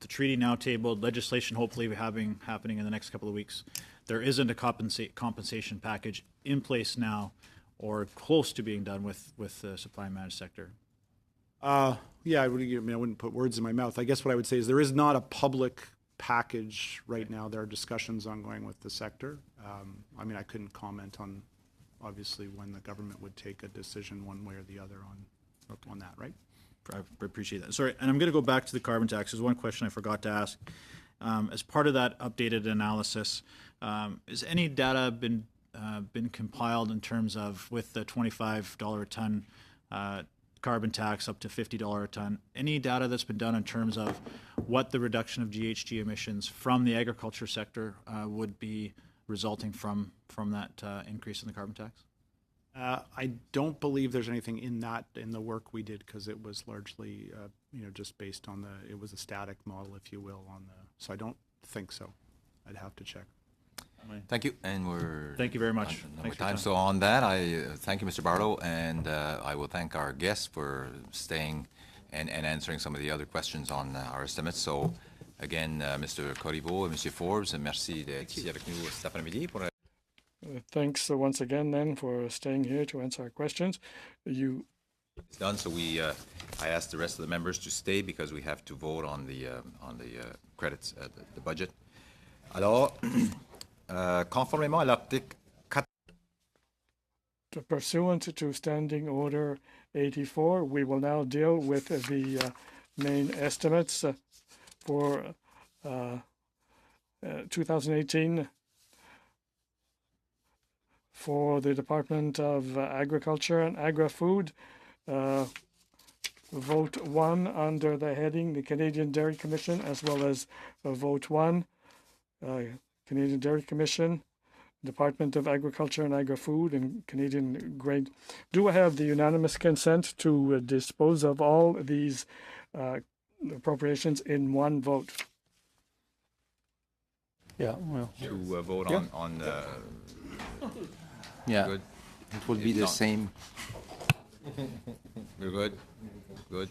treaty now tabled, legislation hopefully happening in the next couple of weeks, there isn't a compensation package in place now or close to being done with the supply managed sector. Yeah, I wouldn't put words in my mouth. I guess what I would say is there is not a public package right now. There are discussions ongoing with the sector. I couldn't comment on, obviously, when the government would take a decision one way or the other on that, right? I appreciate that. Sorry, and I'm going to go back to the carbon tax. There's one question I forgot to ask. As part of that updated analysis, has any data been compiled in terms of, with the $25 a ton carbon tax up to $50 a ton, any data that's been done in terms of what the reduction of GHG emissions from the agriculture sector would be resulting from that increase in the carbon tax? I don't believe there's anything in the work we did, because it was largely just based on it was a static model, if you will, so I don't think so. I'd have to check. Thank you, and we're... Thank you very much. Thanks for your time. So on that, I thank you, Mr. Barlow, and I will thank our guests for staying and answering some of the other questions on our estimates. So again, Mr. Corriveau and Mr. Forbes, merci d'être ici avec nous cet après-midi. Thanks once again, then, for staying here to answer our questions. It's done, so I asked the rest of the members to stay because we have to vote on the credits, the budget. Alors... conformément à l'article 4... Pursuant to Standing Order 84, we will now deal with the main estimates for 2018 for the Department of Agriculture and Agri-Food. Vote 1 under the heading, the Canadian Dairy Commission, as well as Vote 1, Canadian Dairy Commission, Department of Agriculture and Agri-Food, and Canadian Grain. Do I have the unanimous consent to dispose of all these appropriations in one vote? Yeah, well. To vote Yeah. on Yeah, good? it will be If the not- same. You're good? Good?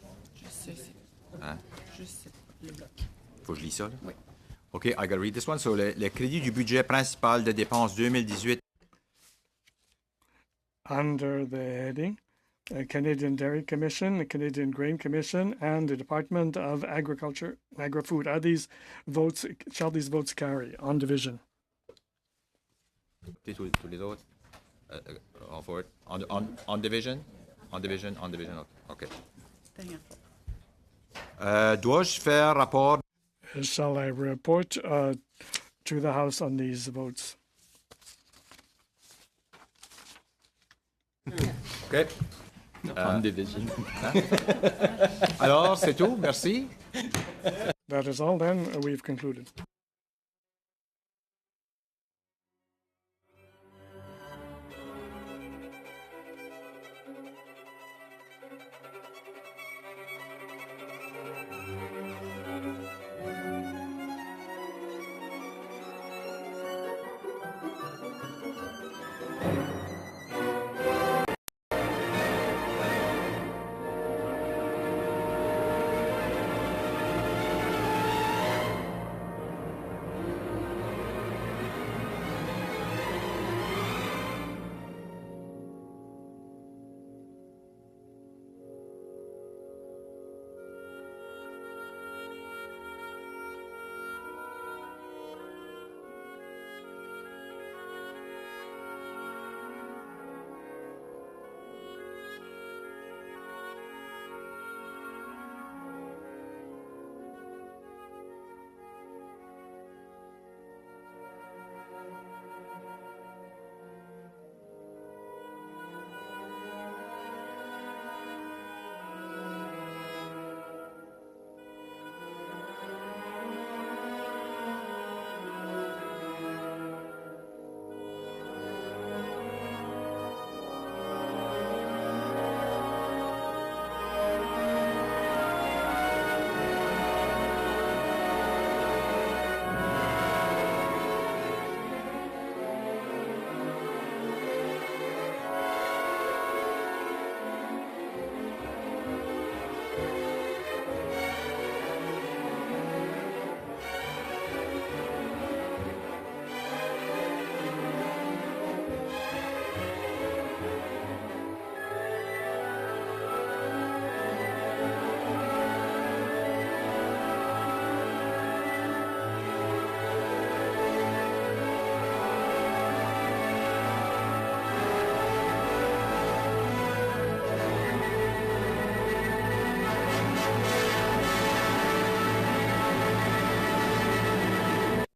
Hein? Faut que je lis ça, là? Oui. OK, I gotta read this one. So, le crédit du budget principal de dépenses 2018. Under the heading, Canadian Dairy Commission, the Canadian Grain Commission, and the Department of Agriculture, Agri-Food. Shall these votes carry on division? Tous les autres? All for it? On division? On division, OK. Dois-je faire rapport? Shall I report to the House on these votes? OK. On division. Alors, c'est tout. Merci. That is all then. We've concluded.